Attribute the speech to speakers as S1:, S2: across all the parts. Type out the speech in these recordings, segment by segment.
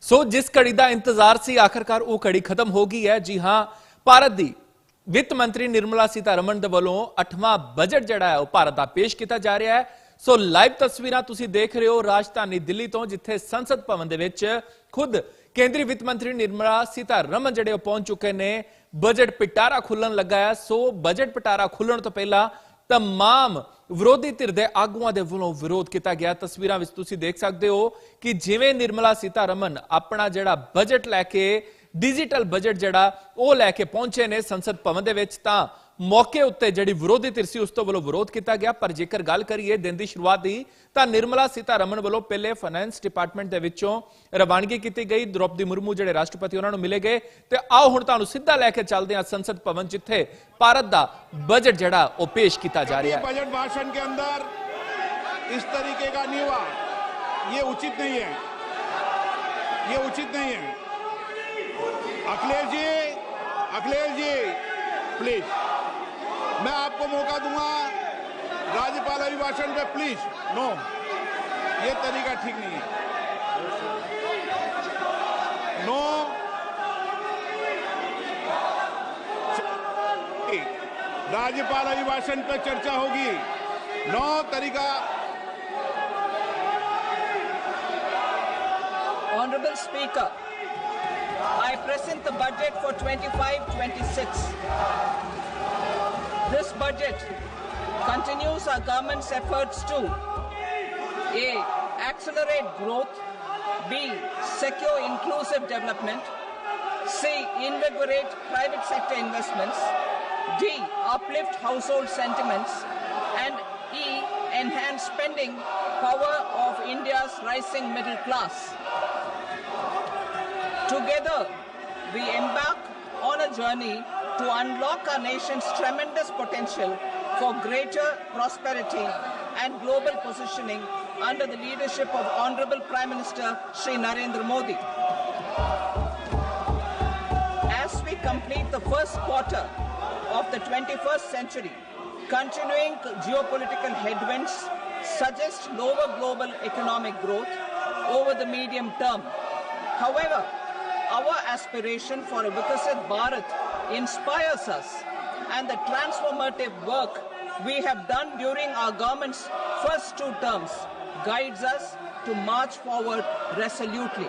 S1: सो जिस घड़ी का इंतजार सी आखिरकार वो घड़ी खत्म हो गई है। जी हां, भारत की वित्त मंत्री निर्मला सीतारमन के वालों 8वां बजट जिहड़ा है भारत का पेश किया जा रहा है। सो लाइव तस्वीरां तुसीं देख रहे हो राजधानी दिल्ली तो, जिथे संसद भवन दे विच खुद केंद्रीय वित्त मंत्री निर्मला सीतारमन जिहड़े पहुंच चुके ने। बजट पिटारा खुलन लगा है। सो बजट पिटारा खुलन तो पहला तमाम विरोधी धिर दे आगुआं दे वल्लों विरोध किया गया। तस्वीरां विच तुसीं देख सकते हो कि जिवें निर्मला सीतारमन अपना जिहड़ा बजट लैके डिजिटल बजट जिहड़ा वो लैके पहुंचे ने संसद भवन दे विच, तां मौके उत्ते जिहड़ी विरोधी धिर सी उस तो वल्लों विरोध किया गया। पर जेकर गल करिए दिन की शुरुआत की तां निर्मला सीतारमन वल्लों पहले फाइनेंस डिपार्टमेंट दे विचों रवानगी की गई। द्रौपदी मुर्मू जिहड़े राष्ट्रपति उन्हां नूं मिले गए। ते आओ हुण तुहानूं सीधा लैके चलदे हां संसद भवन, जिथे भारत दा बजट जिहड़ा वो पेश किया जा रहा है।
S2: बजट भाषण के अंदर इस तरीके का नहीं हुआ, ये उचित नहीं है, ये उचित नहीं है। अखिलेश जी प्लीज, मैं आपको मौका दूंगा राज्यपाल अभिभाषण पे, प्लीज। नो, ये तरीका ठीक नहीं है। नो, राज्यपाल अभिभाषण पे चर्चा होगी। नो तरीका।
S3: Honorable Speaker, I present the budget for 25-26. This budget continues our government's efforts to A. Accelerate growth, B. Secure inclusive development, C. Invigorate private sector investments, D. Uplift household sentiments, and E. Enhance spending power of India's rising middle class. Together, we embark on a journey to unlock our nation's tremendous potential for greater prosperity and global positioning under the leadership of Honorable Prime Minister Shri Narendra Modi. As we complete the first quarter of the 21st century, continuing geopolitical headwinds suggest lower global economic growth over the medium term. However, our aspiration for a Vikasit Bharat inspires us, and the transformative work we have done during our government's first 2 terms guides us to march forward resolutely.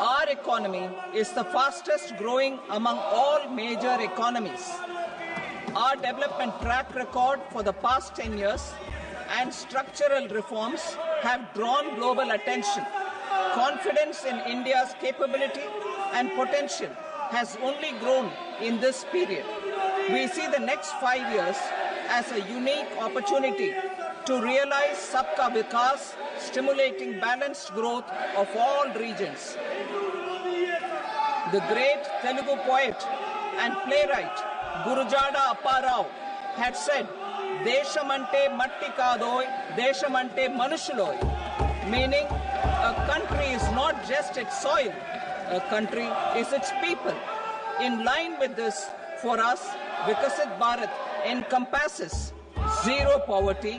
S3: Our economy is the fastest growing among all major economies. Our development track record for the past 10 years and structural reforms have drawn global attention. Confidence in India's capability and potential has only grown in this period. We see the next 5 years as a unique opportunity to realize Sabka Vikas, stimulating balanced growth of all regions. The great Telugu poet and playwright Gurujada Apparao had said, "Deshamante matti kadoy, deshamante manushuloy," meaning a country is not just its soil, a country is its people. In line with this, for us, Vikasit Bharat encompasses zero poverty,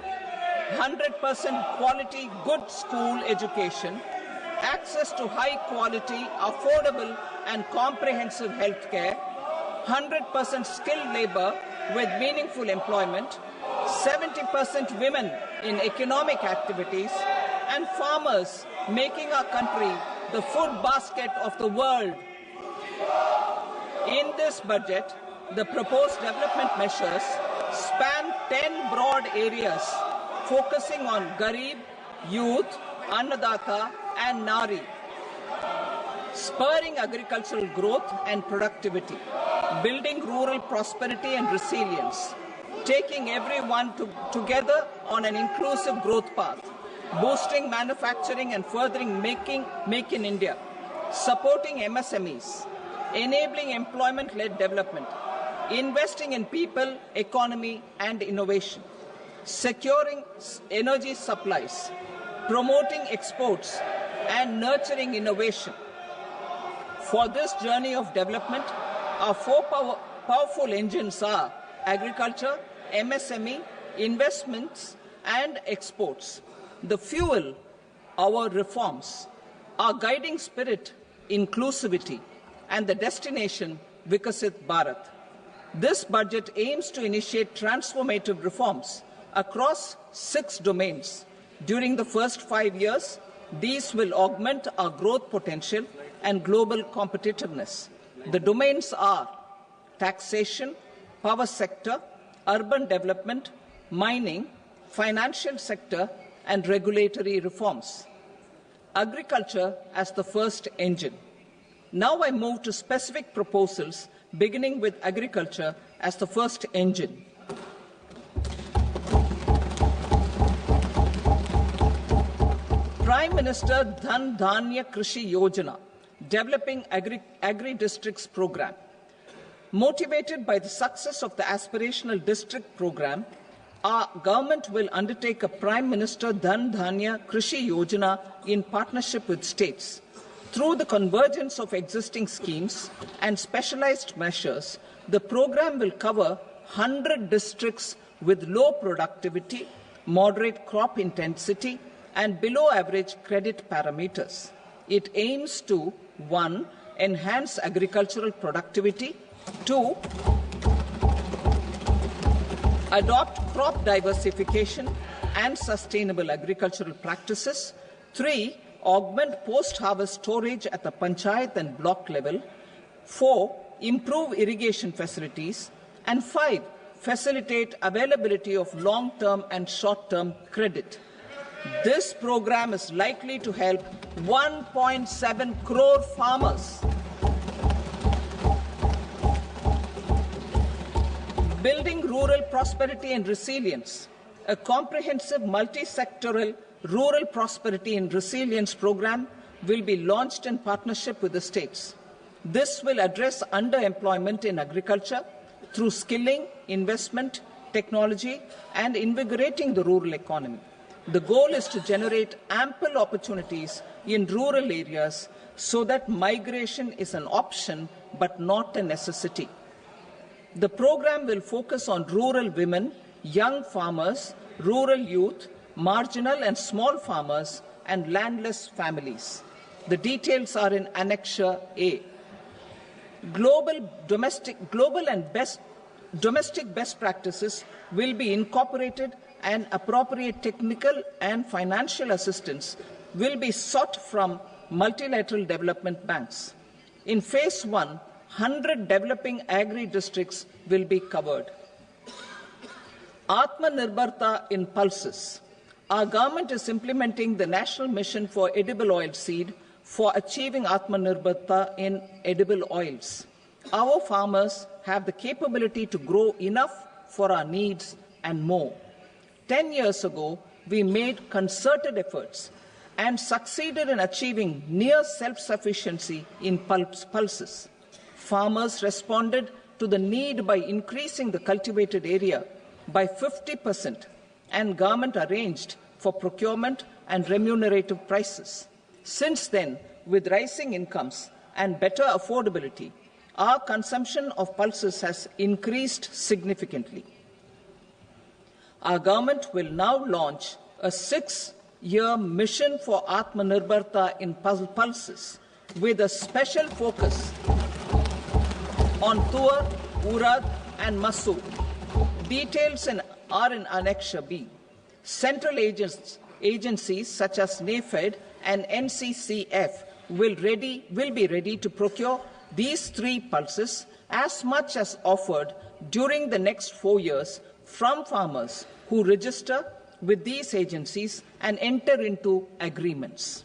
S3: 100% quality good school education, access to high quality, affordable and comprehensive health care, 100% skilled labor with meaningful employment, 70% women in economic activities, and farmers making our country the food basket of the world. In this budget, the proposed development measures span 10 broad areas, focusing on Garib, youth, Annadata, and Nari, spurring agricultural growth and productivity, building rural prosperity and resilience, taking everyone together on an inclusive growth path, boosting manufacturing and furthering Make in India, supporting MSMEs, enabling employment-led development, investing in people, economy and innovation, securing energy supplies, promoting exports and nurturing innovation. For this journey of development, our 4 powerful engines are agriculture, MSME, investments and exports. The fuel our reforms, our guiding spirit, inclusivity, and the destination Vikasit Bharat. This budget aims to initiate transformative reforms across 6 domains. During the first 5 years, these will augment our growth potential and global competitiveness. The domains are taxation, power sector, urban development, mining, financial sector, and regulatory reforms. Agriculture as the first engine. Now I move to specific proposals, beginning with agriculture as the first engine. Prime Minister Dhan Dhanya Krishi Yojana, Developing Agri-Districts Program. Motivated by the success of the Aspirational District Program, our government will undertake a Prime Minister Dhan Dhanya Krishi Yojana in partnership with states. Through the convergence of existing schemes and specialized measures, the program will cover 100 districts with low productivity, moderate crop intensity, and below average credit parameters. It aims to 1. Enhance agricultural productivity, 2. Adopt crop diversification and sustainable agricultural practices, 3. Augment post-harvest storage at the panchayat and block level, 4. Improve irrigation facilities, and 5. Facilitate availability of long-term and short-term credit. This program is likely to help 1.7 crore farmers. Building rural prosperity and resilience. A comprehensive multi-sectoral rural prosperity and resilience program will be launched in partnership with the states. This will address underemployment in agriculture through skilling, investment, technology, and invigorating the rural economy. The goal is to generate ample opportunities in rural areas so that migration is an option but not a necessity. The program will focus on rural women, young farmers, rural youth, marginal and small farmers, and landless families. The details are in Annexure A. Domestic best practices will be incorporated, and appropriate technical and financial assistance will be sought from multilateral development banks. In Phase 1, 100 developing agri-districts will be covered. Atmanirbharta in pulses. Our government is implementing the National Mission for Edible Oilseed for achieving Atmanirbharta in edible oils. Our farmers have the capability to grow enough for our needs and more. 10 years ago, we made concerted efforts and succeeded in achieving near self-sufficiency in pulses. Farmers responded to the need by increasing the cultivated area by 50%, and government arranged for procurement and remunerative prices. Since then, with rising incomes and better affordability, our consumption of pulses has increased significantly. Our government will now launch a 6-year mission for Atmanirbharta in pulses with a special focus on tur, urad, and masoor. Details are in Annexure B. Central agencies such as NAFED and NCCF will be ready to procure these 3 pulses as much as offered during the next 4 years from farmers who register with these agencies and enter into agreements.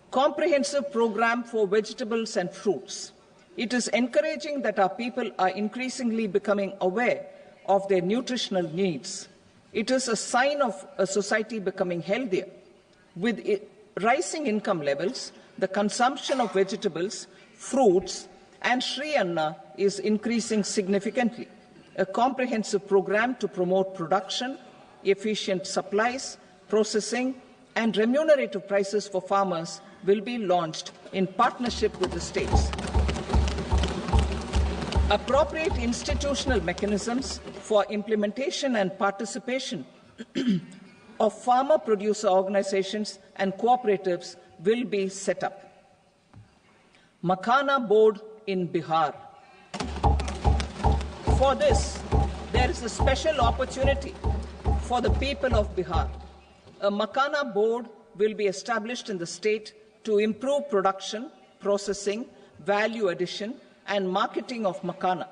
S3: Comprehensive program for vegetables and fruits. It is encouraging that our people are increasingly becoming aware of their nutritional needs. It is a sign of a society becoming healthier. With rising income levels, the consumption of vegetables, fruits, and Sri Anna is increasing significantly. A comprehensive program to promote production, efficient supplies, processing, and remunerative prices for farmers will be launched in partnership with the states. Appropriate institutional mechanisms for implementation and participation of farmer producer organizations and cooperatives will be set up. Makhana Board in Bihar. For this, there is a special opportunity for the people of Bihar. A Makhana Board will be established in the state to improve production, processing, value addition, and marketing of makhana.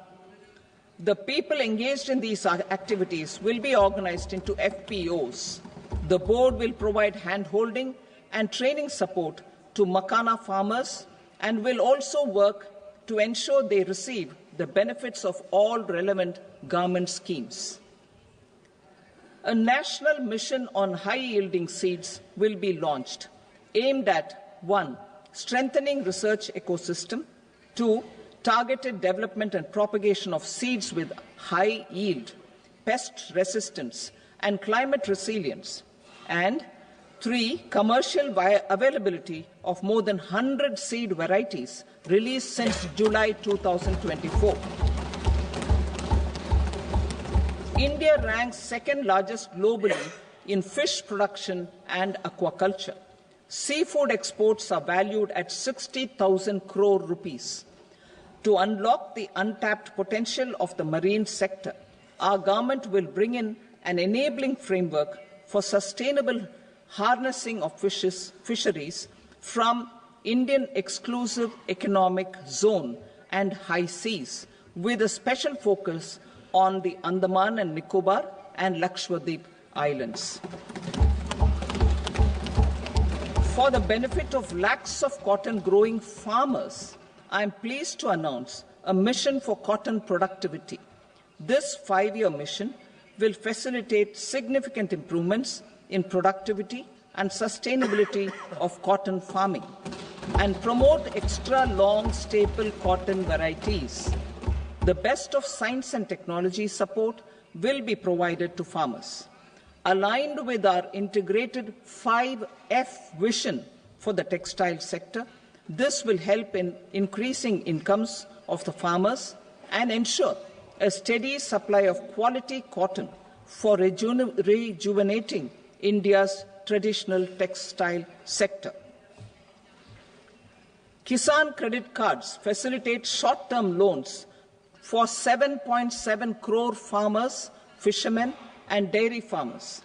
S3: The people engaged in these activities will be organized into FPOs. The board will provide hand-holding and training support to makhana farmers and will also work to ensure they receive the benefits of all relevant government schemes. A national mission on high-yielding seeds will be launched, aimed at 1. Strengthening research ecosystem, 2. Targeted development and propagation of seeds with high yield, pest resistance, and climate resilience, and 3. Commercial availability of more than 100 seed varieties released since July 2024. India ranks second largest globally in fish production and aquaculture. Seafood exports are valued at 60,000 crore rupees. To unlock the untapped potential of the marine sector, our government will bring in an enabling framework for sustainable harnessing of fisheries from Indian exclusive economic zone and high seas, with a special focus on the Andaman and Nicobar and Lakshadweep islands. For the benefit of lakhs of cotton growing farmers, I am pleased to announce a mission for cotton productivity. This 5-year mission will facilitate significant improvements in productivity and sustainability of cotton farming and promote extra long staple cotton varieties. The best of science and technology support will be provided to farmers. Aligned with our integrated 5F vision for the textile sector, this will help in increasing incomes of the farmers and ensure a steady supply of quality cotton for rejuvenating India's traditional textile sector. Kisan credit cards facilitate short-term loans for 7.7 crore farmers, fishermen, and dairy farmers.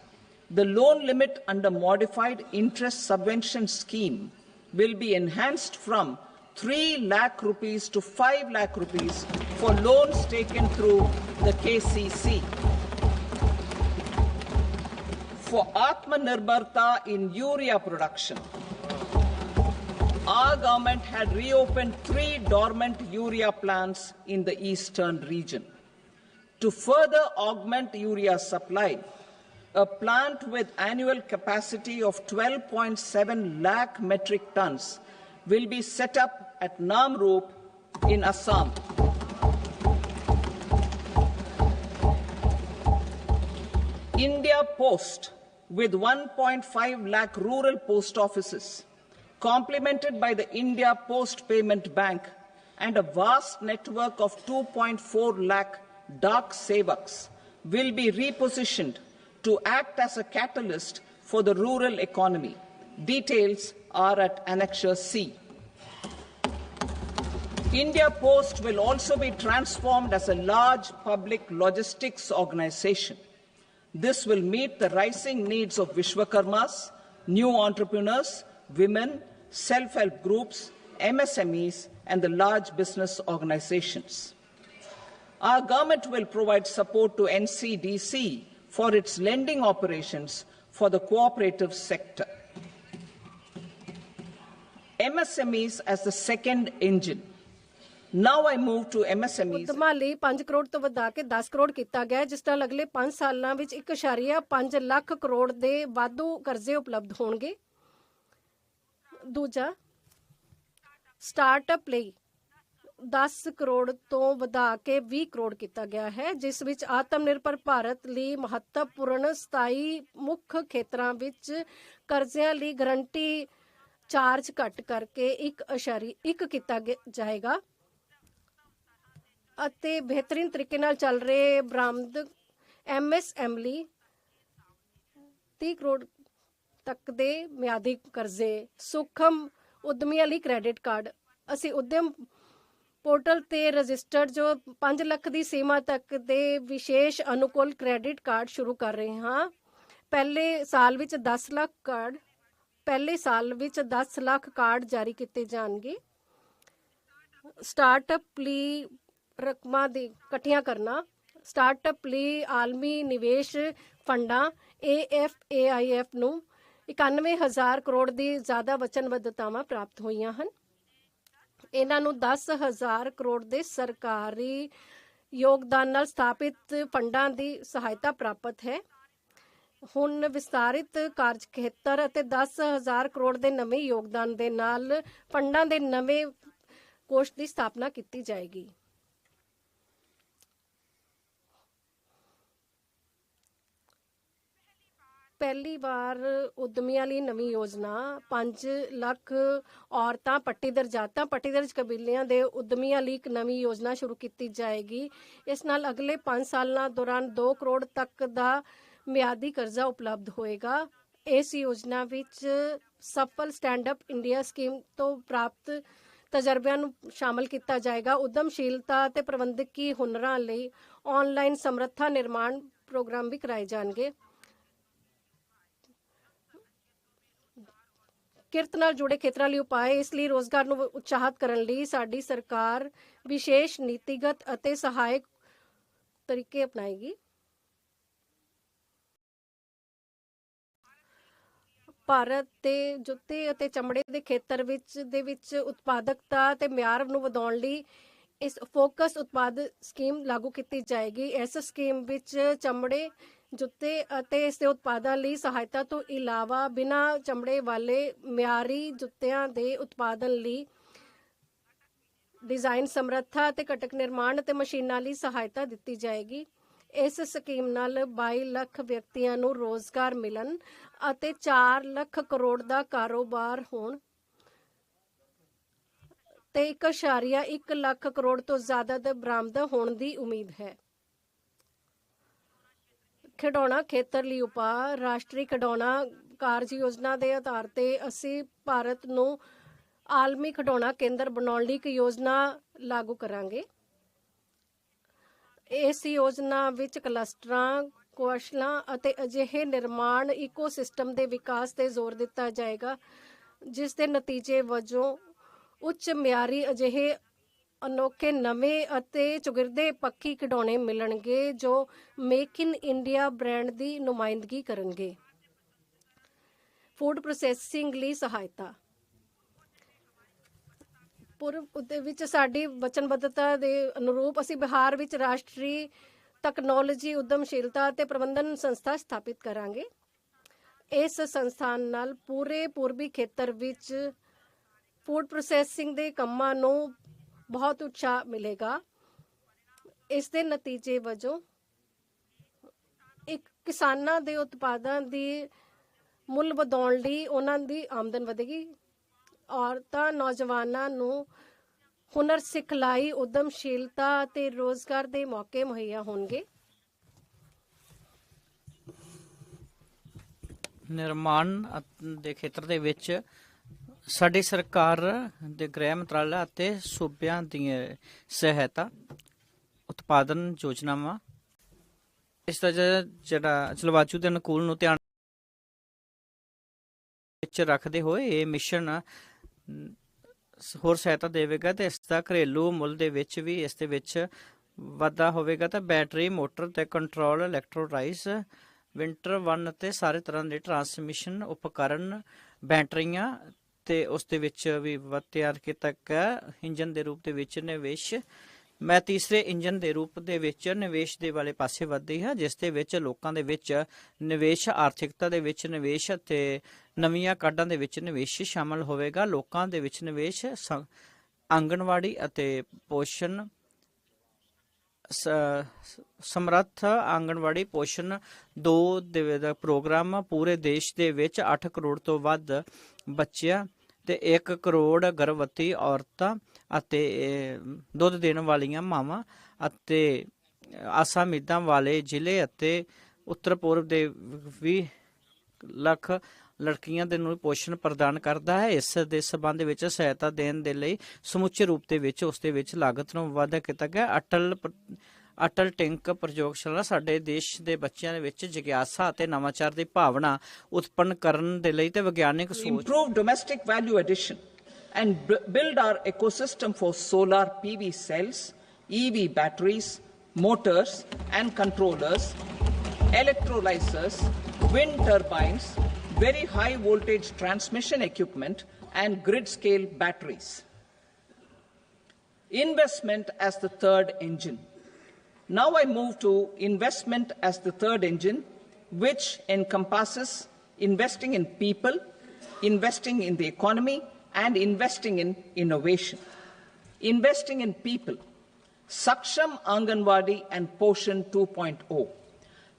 S3: The loan limit under modified interest subvention scheme will be enhanced from 3 lakh rupees to 5 lakh rupees for loans taken through the KCC. For Atmanirbharta in urea production, our government had reopened 3 dormant urea plants in the eastern region. To further augment urea supply, a plant with annual capacity of 12.7 lakh metric tons will be set up at Namrup in Assam. India Post, with 1.5 lakh rural post offices, complemented by the India Post Payment Bank and a vast network of 2.4 lakh Dak Sevaks, will be repositioned to act as a catalyst for the rural economy. Details are at Annexure C. India Post will also be transformed as a large public logistics organization. This will meet the rising needs of Vishwakarmas, new entrepreneurs, women, self-help groups, MSMEs, and the large business organizations. Our government will provide support to NCDC for its lending operations for the cooperative sector. MSMEs as the second engine. Now I move to MSMEs.
S4: ਉਦਮਾਂ ਲਈ 5 ਕਰੋੜ ਤੋਂ ਵਧਾ ਕੇ 10 ਕਰੋੜ ਕੀਤਾ ਗਿਆ, ਜਿਸ ਨਾਲ ਅਗਲੇ 5 ਸਾਲਾਂ ਵਿੱਚ 1.5 ਲੱਖ ਕਰੋੜ ਦੇ ਵਾਧੂ ਕਰਜ਼ੇ ਉਪਲਬਧ ਹੋਣਗੇ। ਦੂਜਾ, ਸਟਾਰਟਅਪ ਲਈ 10 ਕਰੋੜ ਤੋਂ ਵਧਾ ਕੇ 20 ਕਰੋੜ ਕੀਤਾ ਗਿਆ ਹੈ, ਜਿਸ ਵਿੱਚ ਆਤਮ ਨਿਰਭਰ ਭਾਰਤ ਲਈ ਮਹੱਤਵਪੂਰਨ 27 ਮੁੱਖ ਖੇਤਰਾਂ ਵਿੱਚ ਕਰਜ਼ਿਆਂ ਲਈ ਗਰੰਟੀ ਚਾਰਜ ਘੱਟ ਕਰਕੇ 1.1 ਕੀਤਾ ਜਾਏਗਾ ਅਤੇ ਬਿਹਤਰੀਨ ਤਰੀਕੇ ਨਾਲ ਚੱਲ ਰਹੇ ਬਰਾਮਦ MSME 30 ਕਰੋੜ ਤੱਕ ਦੇ ਮਿਆਦੀ ਕਰਜ਼ੇ, ਸੂਖਮ ਉਦਮੀਆਂ ਲਈ ਕ੍ਰੈਡਿਟ ਕਾਰਡ। ਅਸੀਂ ਉਦਮ ਪੋਰਟਲ ਤੇ ਰਜਿਸਟਰਡ ਜੋ 5 ਲੱਖ ਦੀ ਸੀਮਾ ਤੱਕ ਦੇ ਵਿਸ਼ੇਸ਼ ਅਨੁਕੂਲ ਕ੍ਰੈਡਿਟ ਕਾਰਡ ਸ਼ੁਰੂ ਕਰ ਰਹੇ ਹਾਂ। ਪਹਿਲੇ ਸਾਲ ਵਿੱਚ 10 ਲੱਖ ਕਾਰਡ ਜਾਰੀ ਕੀਤੇ ਜਾਣਗੇ। ਸਟਾਰਟਅਪ ਲਈ ਰਕਮਾਂ ਦੀ ਇਕੱਠੀਆਂ ਕਰਨਾ, ਸਟਾਰਟਅਪ ਲਈ ਆਲਮੀ ਨਿਵੇਸ਼ ਫੰਡਾਂ AFAIF ਨੂੰ 91,000 ਕਰੋੜ ਦੀ ਜ਼ਿਆਦਾ ਵਚਨਬੱਧਤਾਵਾਂ ਪ੍ਰਾਪਤ ਹੋਈਆਂ ਹਨ। ਇਹਨਾਂ ਨੂੰ 10,000 ਕਰੋੜ ਦੇ ਸਰਕਾਰੀ ਯੋਗਦਾਨ ਨਾਲ ਸਥਾਪਿਤ ਫੰਡਾਂ ਦੀ ਸਹਾਇਤਾ ਪ੍ਰਾਪਤ ਹੈ। ਹੁਣ ਵਿਸਤਾਰਿਤ ਕਾਰਜ ਖੇਤਰ ਅਤੇ 10,000 ਕਰੋੜ ਦੇ ਨਵੇਂ ਯੋਗਦਾਨ ਦੇ ਨਾਲ ਫੰਡਾਂ ਦੇ ਨਵੇਂ ਕੋਸ਼ ਦੀ ਸਥਾਪਨਾ ਕੀਤੀ ਜਾਏਗੀ। ਪਹਿਲੀ ਵਾਰ ਉਦਮੀਆਂ ਲਈ ਨਵੀਂ ਯੋਜਨਾ 5 ਲੱਖ ਔਰਤਾਂ ਪੱਟੀਦਰਜ ਕਬੀਲਿਆਂ ਦੇ ਉਦਮੀਆਂ ਲਈ ਇੱਕ ਨਵੀਂ ਯੋਜਨਾ ਸ਼ੁਰੂ ਕੀਤੀ ਜਾਏਗੀ। ਇਸ ਨਾਲ ਅਗਲੇ 5 ਸਾਲਾਂ ਦੌਰਾਨ 2 ਕਰੋੜ ਤੱਕ ਦਾ ਮਿਆਦੀ ਕਰਜ਼ਾ ਉਪਲਬਧ ਹੋਏਗਾ। ਇਸ ਯੋਜਨਾ ਵਿੱਚ ਸਫਲ ਸਟੈਂਡ-ਅਪ ਇੰਡੀਆ ਸਕੀਮ ਤੋਂ ਪ੍ਰਾਪਤ ਤਜਰਬਿਆਂ ਨੂੰ ਸ਼ਾਮਲ ਕੀਤਾ ਜਾਏਗਾ। ਉਦਮਸ਼ੀਲਤਾ ਅਤੇ ਪ੍ਰਬੰਧਕੀ ਹੁਨਰਾਂ ਲਈ ਆਨਲਾਈਨ ਸਮਰੱਥਾ ਨਿਰਮਾਣ ਪ੍ਰੋਗਰਾਮ ਵੀ ਕਰਾਏ ਜਾਣਗੇ। ਕਿਰਤ ਨਾਲ ਜੁੜੇ ਖੇਤਰਾਂ ਲਈ ਉਪਾਅ, ਇਸ ਲਈ ਰੋਜ਼ਗਾਰ ਨੂੰ ਉਤਸ਼ਾਹਿਤ ਕਰਨ ਲਈ ਸਾਡੀ ਸਰਕਾਰ ਵਿਸ਼ੇਸ਼ ਨੀਤੀਗਤ ਅਤੇ ਸਹਾਇਕ ਤਰੀਕੇ ਅਪਣਾਏਗੀ। ਭਾਰਤ ਦੇ ਜੁੱਤੇ ਅਤੇ ਚਮੜੇ ਦੇ ਖੇਤਰ ਵਿੱਚ ਉਤਪਾਦਕਤਾ ਅਤੇ ਮਿਆਰ ਨੂੰ ਵਧਾਉਣ ਲਈ ਇਸ ਫੋਕਸ ਉਤਪਾਦ ਸਕੀਮ ਲਾਗੂ ਕੀਤੀ ਜਾਏਗੀ। ਇਸ ਸਕੀਮ ਵਿੱਚ ਚਮੜੇ, ਜੁੱਤੇ ਅਤੇ ਇਸ ਦੇ ਉਤਪਾਦਾਂ ਲਈ ਸਹਾਇਤਾ ਤੋਂ ਇਲਾਵਾ ਬਿਨਾਂ ਚਮੜੇ ਵਾਲੇ ਮਿਆਰੀ ਜੁੱਤਿਆਂ ਦੇ ਉਤਪਾਦਨ ਲਈ ਡਿਜ਼ਾਈਨ ਸਮਰੱਥਾ ਅਤੇ ਘਟਕ ਨਿਰਮਾਣ ਅਤੇ ਮਸ਼ੀਨਾਂ ਲਈ ਸਹਾਇਤਾ ਦਿੱਤੀ ਜਾਏਗੀ। ਇਸ ਸਕੀਮ ਨਾਲ 22 ਲੱਖ ਵਿਅਕਤੀਆਂ ਨੂੰ ਰੋਜ਼ਗਾਰ ਮਿਲਣ ਅਤੇ 4 ਲੱਖ ਕਰੋੜ ਦਾ ਕਾਰੋਬਾਰ ਹੋਣ ਤੇ 1.1 ਲੱਖ ਕਰੋੜ ਤੋਂ ਜ਼ਿਆਦਾ ਦਾ ਬਰਾਮਦ ਹੋਣ ਦੀ ਉਮੀਦ ਹੈ। ਖਿਡੌਣਾ ਖੇਤਰ ਲਈ ਉਪਾਅ, ਰਾਸ਼ਟਰੀ ਖਿਡੌਣਾ ਕਾਰਜ ਯੋਜਨਾ ਦੇ ਆਧਾਰ ਤੇ ਅਸੀਂ ਭਾਰਤ ਨੂੰ ਆਲਮੀ ਖਿਡੌਣਾ ਕੇਂਦਰ ਬਣਾਉਣ ਲਈ ਇੱਕ ਯੋਜਨਾ ਲਾਗੂ ਕਰਾਂਗੇ। ਇਸ ਯੋਜਨਾ ਵਿੱਚ ਕਲਸਟਰਾਂ, ਕੌਸ਼ਲਾਂ ਅਤੇ ਅਜਿਹੇ ਨਿਰਮਾਣ ਇਕੋਸਿਸਟਮ ਦੇ ਵਿਕਾਸ ਤੇ ਜ਼ੋਰ ਦਿੱਤਾ ਜਾਏਗਾ ਜਿਸ ਦੇ ਨਤੀਜੇ ਵਜੋਂ ਉੱਚ ਮਿਆਰੀ ਅਜਿਹੇ ਅਨੋਖੇ ਨਵੇਂ ਅਤੇ ਚੁਗਿਰਦੇ ਪੱਖੀ ਖਿਡੌਣੇ ਮਿਲਣਗੇ ਜੋ ਮੇਕ ਇਨ ਇੰਡੀਆ ਬ੍ਰਾਂਡ ਦੀ ਨੁਮਾਇੰਦਗੀ ਕਰਨਗੇ। ਫੂਡ ਪ੍ਰੋਸੈਸਿੰਗ ਲਈ ਸਹਾਇਤਾ, ਪੂਰਬ ਦੇ ਵਿੱਚ ਸਾਡੀ ਵਚਨਬੱਧਤਾ ਦੇ ਅਨੁਰੂਪ ਅਸੀਂ ਬਿਹਾਰ ਵਿੱਚ ਰਾਸ਼ਟਰੀ ਤਕਨੋਲੋਜੀ ਉਦਮਸ਼ੀਲਤਾ ਅਤੇ ਪ੍ਰਬੰਧਨ ਸੰਸਥਾ ਸਥਾਪਿਤ ਕਰਾਂਗੇ। ਇਸ ਸੰਸਥਾਨ ਨਾਲ ਪੂਰੇ ਪੂਰਬੀ ਖੇਤਰ ਵਿੱਚ ਫੂਡ ਪ੍ਰੋਸੈਸਿੰਗ ਦੇ ਕੰਮਾਂ ਨੂੰ ਬਹੁਤ ਉਤਸ਼ਾਹ ਮਿਲੇਗਾ। ਇਸ ਦੇ ਨਤੀਜੇ ਵਜੋਂ ਕਿਸਾਨਾਂ ਦੇ ਉਤਪਾਦਾਂ ਦੀ ਮੁੱਲ ਵਧਾਉਣ ਲਈ ਉਹਨਾਂ ਦੀ ਆਮਦਨ ਵਧੇਗੀ। ਔਰਤਾਂ, ਨੌਜਵਾਨਾਂ ਨੂੰ ਹੁਨਰ ਸਿਖਲਾਈ, ਉਦਮਸ਼ੀਲਤਾ ਅਤੇ ਰੋਜ਼ਗਾਰ ਦੇ ਮੌਕੇ ਮੁਹੱਈਆ ਹੋਣਗੇ।
S5: ਨਿਰਮਾਣ ਦੇ ਖੇਤਰ ਦੇ ਵਿੱਚ ਸਾਡੀ ਸਰਕਾਰ ਦੇ ਗ੍ਰਹਿ ਮੰਤਰਾਲਾ ਅਤੇ ਸੂਬਿਆਂ ਦੀ ਸਹਾਇਤਾ ਉਤਪਾਦਨ ਯੋਜਨਾਵਾਂ, ਇਸ ਦਾ ਜਿਹੜਾ ਜਲਵਾਯੂ ਦੇ ਅਨੁਕੂਲ ਨੂੰ ਧਿਆਨ ਵਿੱਚ ਰੱਖਦੇ ਹੋਏ ਇਹ ਮਿਸ਼ਨ ਹੋਰ ਸਹਾਇਤਾ ਦੇਵੇਗਾ ਤੇ ਇਸ ਦਾ ਘਰੇਲੂ ਮੁੱਲ ਦੇ ਵਿੱਚ ਵੀ ਇਸ ਦੇ ਵਿੱਚ ਵਾਧਾ ਹੋਵੇਗਾ। ਤਾਂ ਬੈਟਰੀ, ਮੋਟਰ ਤੇ ਕੰਟਰੋਲ, ਇਲੈਕਟ੍ਰੋਲਾਈਜ਼, ਵਿੰਟਰ 1 ਅਤੇ ਸਾਰੇ ਤਰ੍ਹਾਂ ਦੇ ਟਰਾਂਸਮਿਸ਼ਨ ਉਪਕਰਨ, ਬੈਟਰੀਆਂ ਤੇ ਉਸ ਦੇ ਵਿੱਚ ਵੀ ਤਿਆਰ ਕੀਤਾ ਗਿਆ। ਇੰਜਨ ਦੇ ਰੂਪ ਦੇ ਵਿੱਚ ਨਿਵੇਸ਼, ਮੈਂ ਤੀਸਰੇ ਇੰਜਨ ਦੇ ਰੂਪ ਦੇ ਵਿੱਚ ਨਿਵੇਸ਼ ਦੇ ਵਾਲੇ ਪਾਸੇ ਵੱਧਦੀ ਹਾਂ ਜਿਸ ਦੇ ਵਿੱਚ ਲੋਕਾਂ ਦੇ ਵਿੱਚ ਨਿਵੇਸ਼, ਆਰਥਿਕਤਾ ਦੇ ਵਿੱਚ ਨਿਵੇਸ਼ ਅਤੇ ਨਵੀਆਂ ਕਾਢਾਂ ਦੇ ਵਿੱਚ ਨਿਵੇਸ਼ ਸ਼ਾਮਲ ਹੋਵੇਗਾ। ਲੋਕਾਂ ਦੇ ਵਿੱਚ ਨਿਵੇਸ਼, ਆਂਗਣਵਾੜੀ ਅਤੇ ਪੋਸ਼ਣ ਸਮਰੱਥ ਆਂਗਣਵਾੜੀ ਪੋਸ਼ਣ 2 ਦਾ ਪ੍ਰੋਗਰਾਮ ਪੂਰੇ ਦੇਸ਼ ਦੇ ਵਿੱਚ 8 ਕਰੋੜ ਤੋਂ ਵੱਧ ਬੱਚਿਆਂ ਤੇ 1 ਕਰੋੜ ਗਰਭਵਤੀ ਔਰਤਾਂ ਅਤੇ ਦੁੱਧ ਦੇਣ ਵਾਲੀਆਂ ਮਾਵਾਂ ਅਤੇ ਆਸਾਂ ਉਮੀਦਾਂ ਵਾਲੇ ਜ਼ਿਲ੍ਹੇ ਅਤੇ ਉੱਤਰ ਪੂਰਬ ਦੇ ਵੀ ਲੱਖ ਲੜਕੀਆਂ ਦੇ ਨੂੰ ਪੋਸ਼ਣ ਪ੍ਰਦਾਨ ਕਰਦਾ ਹੈ। ਇਸ ਦੇ ਸਬੰਧ ਵਿੱਚ ਸਹਾਇਤਾ ਦੇਣ ਦੇ ਲਈ ਸਮੁੱਚੇ ਰੂਪ ਦੇ ਵਿੱਚ ਉਸ ਦੇ ਵਿੱਚ ਲਾਗਤ ਨੂੰ ਵਾਧਾ ਕੀਤਾ ਗਿਆ। ਅਟਲ ਟਿੰਕ ਪ੍ਰਯੋਗਸ਼ਾਲਾ ਸਾਡੇ ਦੇਸ਼ ਦੇ ਬੱਚਿਆਂ ਦੇ ਵਿੱਚ ਜਿਗਿਆਸਾ ਅਤੇ ਨਵਾਚਾਰ ਦੀ ਭਾਵਨਾ ਉਤਪੰਨ ਕਰਨ ਦੇ ਲਈ ਤੇ ਵਿਗਿਆਨਿਕ ਸੋਚ
S3: improve domestic value addition and build our ecosystem for solar PV cells, EV batteries, motors and controllers, electrolyzers, wind turbines, very high voltage transmission equipment and grid scale batteries. Investment as the third engine. Now I move to investment as the third engine, which encompasses investing in people, investing in the economy, and investing in innovation. Investing in people. Saksham Anganwadi and Poshan 2.0.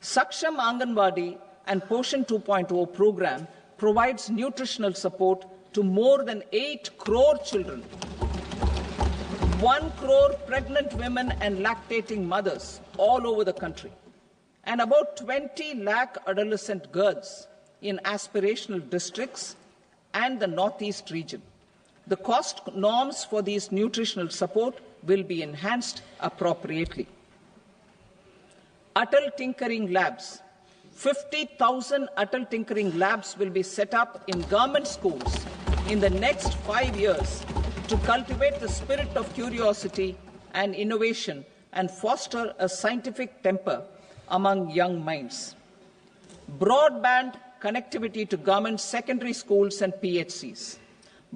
S3: Saksham Anganwadi and Poshan 2.0 program provides nutritional support to more than 8 crore children. 1 crore pregnant women and lactating mothers all over the country, and about 20 lakh adolescent girls in aspirational districts and the Northeast region. The cost norms for these nutritional support will be enhanced appropriately. Atal Tinkering Labs. 50,000 Atal Tinkering Labs will be set up in government schools in the next 5 years to cultivate the spirit of curiosity and innovation and foster a scientific temper among young minds. Broadband connectivity to government secondary schools and PHCs.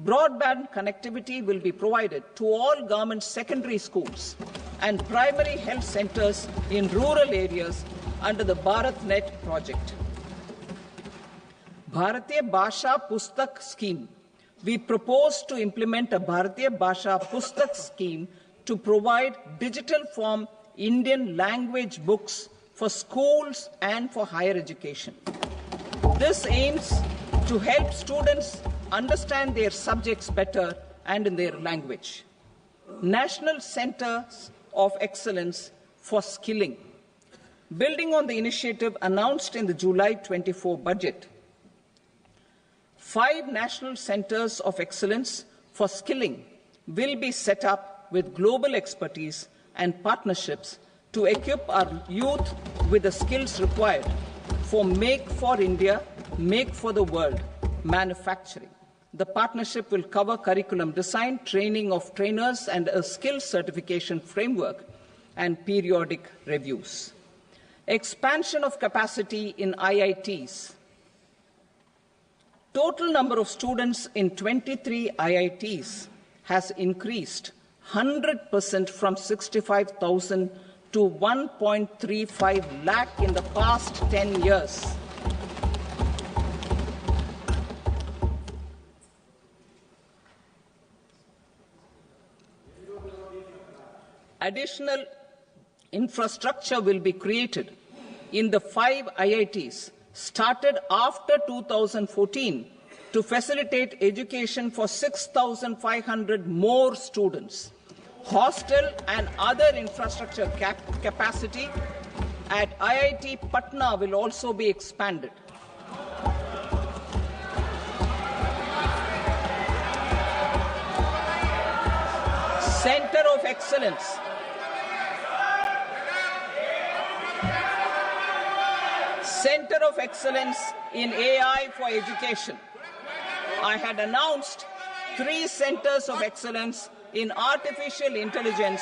S3: Broadband connectivity will be provided to all government secondary schools and primary health centers in rural areas under the BharatNet project. Bharatiya Bhasha Pustak Scheme. We propose to implement a Bharatiya Bhasha Pustak scheme to provide digital form Indian language books for schools and for higher education. This aims to help students understand their subjects better and in their language. National Centers of Excellence for Skilling. Building on the initiative announced in the July 24 budget, 5 national centers of excellence for skilling will be set up with global expertise and partnerships to equip our youth with the skills required for Make for India, Make for the World manufacturing. The partnership will cover curriculum design, training of trainers, and a skills certification framework and periodic reviews. Expansion of capacity in IITs. Total number of students in 23 IITs has increased 100% from 65,000 to 1.35 lakh in the past 10 years. Additional infrastructure will be created in the 5 IITs started after 2014 to facilitate education for 6,500 more students. Hostel and other infrastructure capacity at IIT Patna will also be expanded. Center of Excellence. Center of Excellence in AI for Education. I had announced 3 centers of excellence in artificial intelligence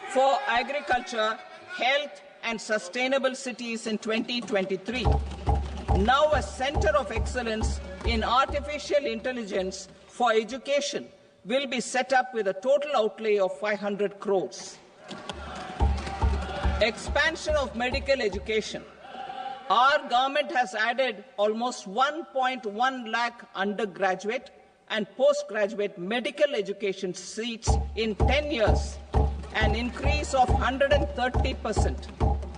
S3: for agriculture, health, and sustainable cities in 2023. Now a center of excellence in artificial intelligence for education will be set up with a total outlay of 500 crores. Expansion of medical education. Our government has added almost 1.1 lakh undergraduate and postgraduate medical education seats in 10 years, an increase of 130%.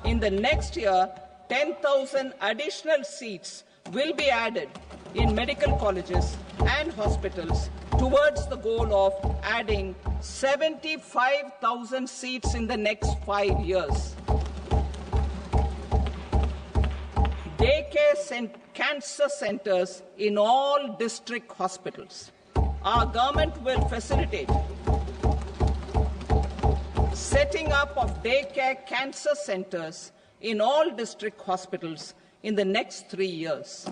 S3: In the next year, 10,000 additional seats will be added in medical colleges and hospitals towards the goal of adding 75,000 seats in the next 5 years. daycare cancer centers in all district hospitals. Our government will facilitate setting up of daycare cancer centers in all district hospitals in the next 3 years.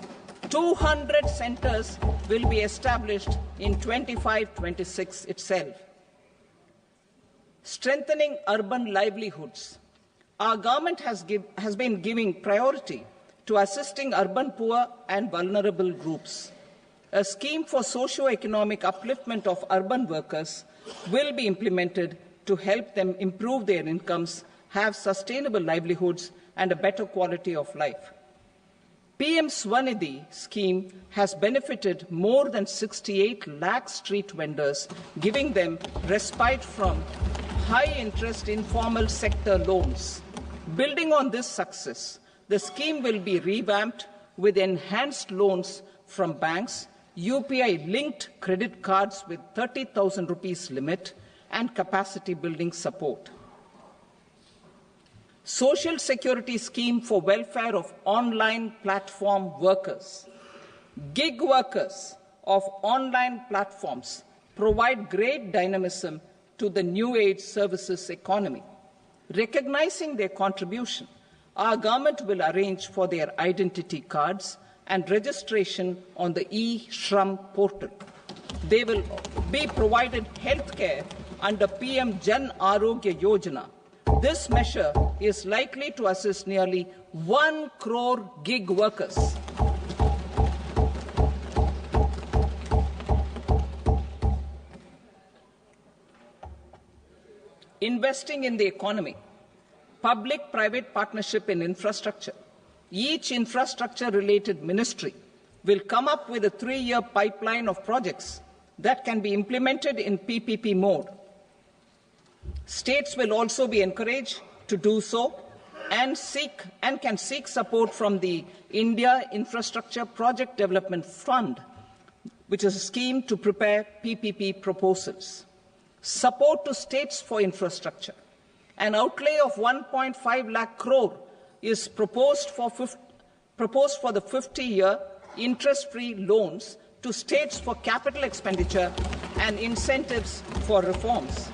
S3: 200 centers will be established in 25-26 itself. Strengthening urban livelihoods. Our government has been giving priority to assisting urban poor and vulnerable groups. A scheme for socio-economic upliftment of urban workers will be implemented to help them improve their incomes, have sustainable livelihoods, and a better quality of life. PM Swanidhi scheme has benefited more than 68 lakh street vendors, giving them respite from high-interest informal sector loans. Building on this success, the scheme will be revamped with enhanced loans from banks, UPI-linked credit cards with 30,000 rupees limit, and capacity building support. Social Security Scheme for welfare of online platform workers. Gig workers of online platforms provide great dynamism to the new age services economy. Recognizing their contribution, our government will arrange for their identity cards and registration on the e-Shram portal. They will be provided healthcare under PM Jan Arogya Yojana. This measure is likely to assist nearly 1 crore gig workers. Investing in the economy. Public-private partnership in infrastructure. Each infrastructure-related ministry will come up with a 3-year pipeline of projects that can be implemented in PPP mode. States will also be encouraged to do so and can seek support from the India Infrastructure Project Development Fund, which is a scheme to prepare PPP proposals. Support to states for infrastructure. An outlay of 1.5 lakh crore is proposed for the 50-year interest-free loans to states for capital expenditure and incentives for reforms.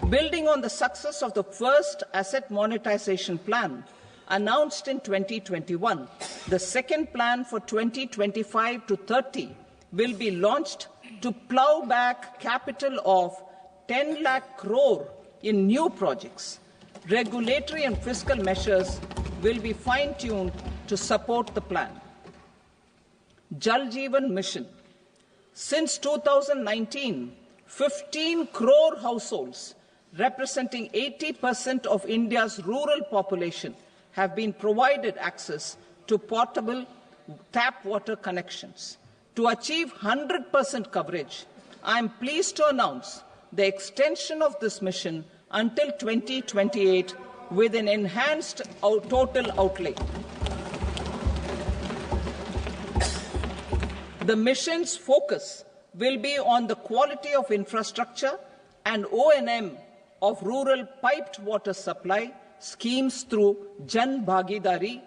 S3: Building on the success of the first asset monetization plan announced in 2021, the second plan for 2025 to 30 will be launched to plough back capital of 10 lakh crore in new projects. Regulatory and fiscal measures will be fine-tuned to support the plan. Jal Jeevan Mission. Since 2019, 15 crore households representing 80% of India's rural population have been provided access to portable tap water connections. To achieve 100% coverage, I am pleased to announce the extension of this mission until 2028 with an enhanced total outlay. The mission's focus will be on the quality of infrastructure and O&M of rural piped water supply schemes through Jan Bhagidari.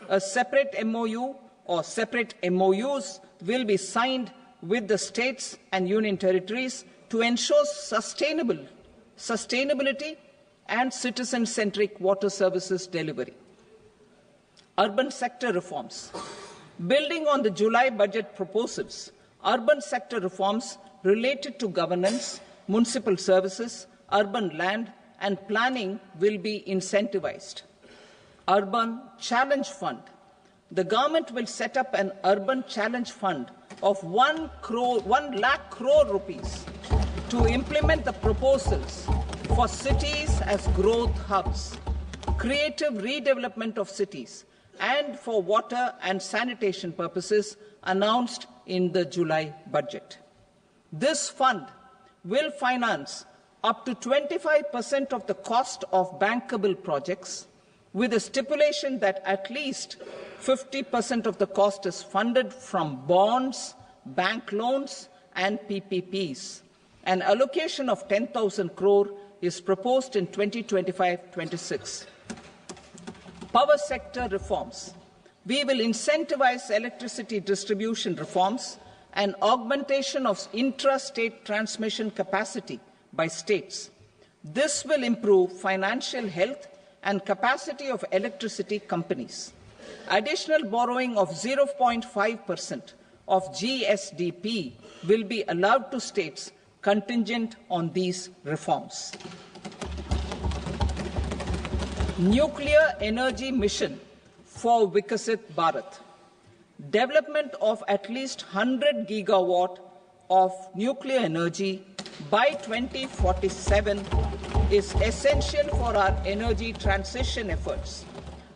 S3: A separate MOU or separate MOUs will be signed with the states and union territories to ensure sustainability and citizen-centric water services delivery. Urban sector reforms. Building on the July budget proposals, urban sector reforms related to governance, municipal services, urban land and planning will be incentivized. Urban Challenge Fund. The government will set up an Urban Challenge Fund of 1 lakh crore rupees to implement the proposals for cities as growth hubs, creative redevelopment of cities, and for water and sanitation purposes announced in the July budget. This fund will finance up to 25% of the cost of bankable projects, with a stipulation that at least 50% of the cost is funded from bonds, bank loans, and PPPs. An allocation of 10,000 crore is proposed in 2025-26. Power sector reforms. We will incentivize electricity distribution reforms and augmentation of intra-state transmission capacity by states. This will improve financial health and capacity of electricity companies. Additional borrowing of 0.5% of GSDP will be allowed to states contingent on these reforms. Nuclear energy mission for Vikasit Bharat. Development of at least 100 gigawatt of nuclear energy by 2047 is essential for our energy transition efforts.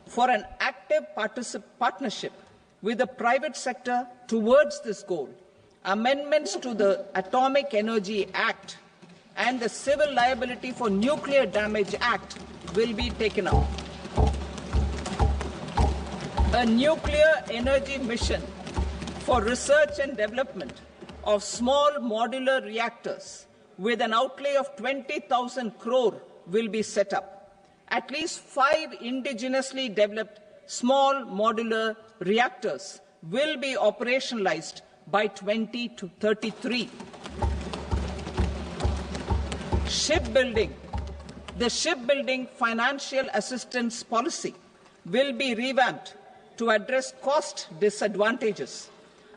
S3: For an active partnership with the private sector towards this goal, amendments to the Atomic Energy Act and the Civil Liability for Nuclear Damage Act will be taken up. A nuclear energy mission for research and development of small modular reactors with an outlay of 20,000 crore will be set up. At least 5 indigenously developed small modular reactors will be operationalized by 2033. Shipbuilding. The shipbuilding financial assistance policy will be revamped to address cost disadvantages.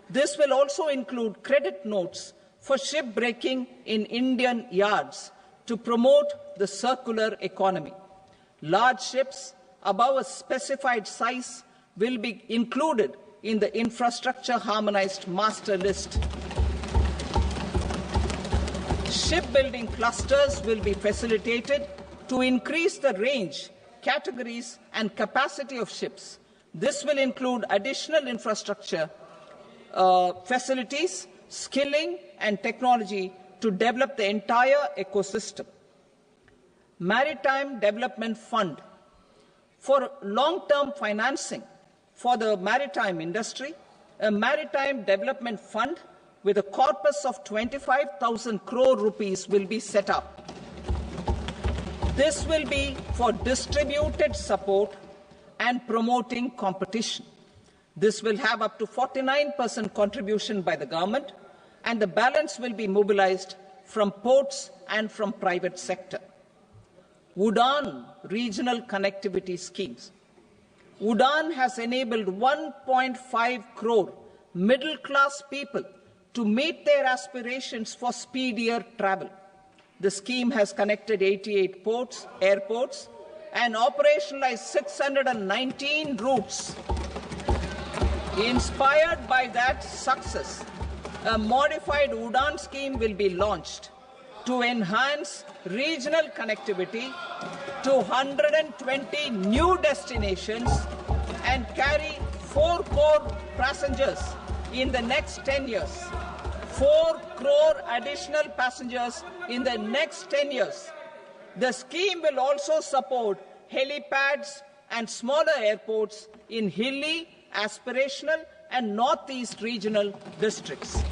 S3: This will also include credit notes for shipbreaking in Indian yards to promote the circular economy. Large ships above a specified size will be included in the infrastructure harmonized master list. Shipbuilding clusters will be facilitated to increase the range, categories and capacity of ships. This will include additional infrastructure, facilities, skilling and technology to develop the entire ecosystem. Maritime Development Fund. For long-term financing for the maritime industry, a Maritime Development Fund with a corpus of 25,000 crore rupees will be set up. This will be for distributed support and promoting competition. This will have up to 49% contribution by the government, and the balance will be mobilized from ports and from private sector. UDAN regional connectivity schemes. UDAN has enabled 1.5 crore middle-class people to meet their aspirations for speedier travel. The scheme has connected 88 airports, and operationalized 619 routes. Inspired by that success, a modified UDAN scheme will be launched to enhance regional connectivity to 120 new destinations and carry 4 crore passengers in the next 10 years. 4 crore additional passengers in the next 10 years. The scheme will also support helipads and smaller airports in hilly, aspirational and northeast regional districts.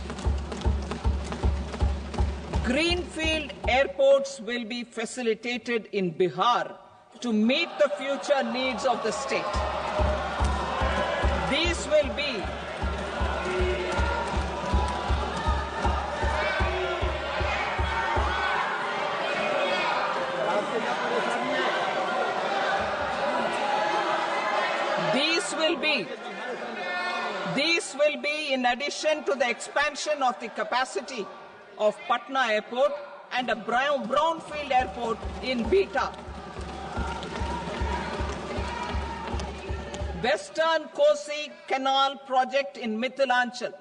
S3: Greenfield airports will be facilitated in Bihar to meet the future needs of the state. These will be These will be in addition to the expansion of the capacity of Patna Airport and a brownfield airport in Beta. Western Kosi Canal project in Mithilanchal.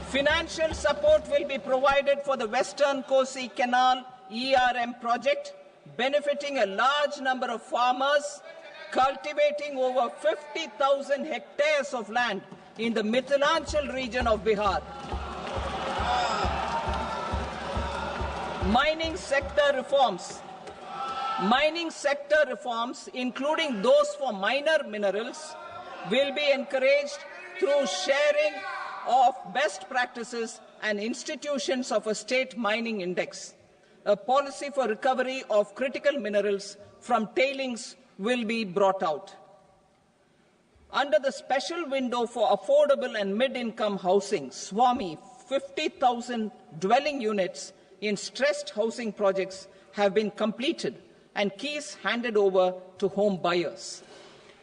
S3: Financial support will be provided for the Western Kosi Canal ERM project, benefiting a large number of farmers, cultivating over 50,000 hectares of land in the Mithilanchal region of Bihar. Mining sector reforms. Mining sector reforms, including those for minor minerals, will be encouraged through sharing of best practices and institutions of a state mining index, a policy for recovery of critical minerals from tailings will be brought out. Under the special window for affordable and mid-income housing, SWAMI, 50,000 dwelling units in stressed housing projects have been completed and keys handed over to home buyers.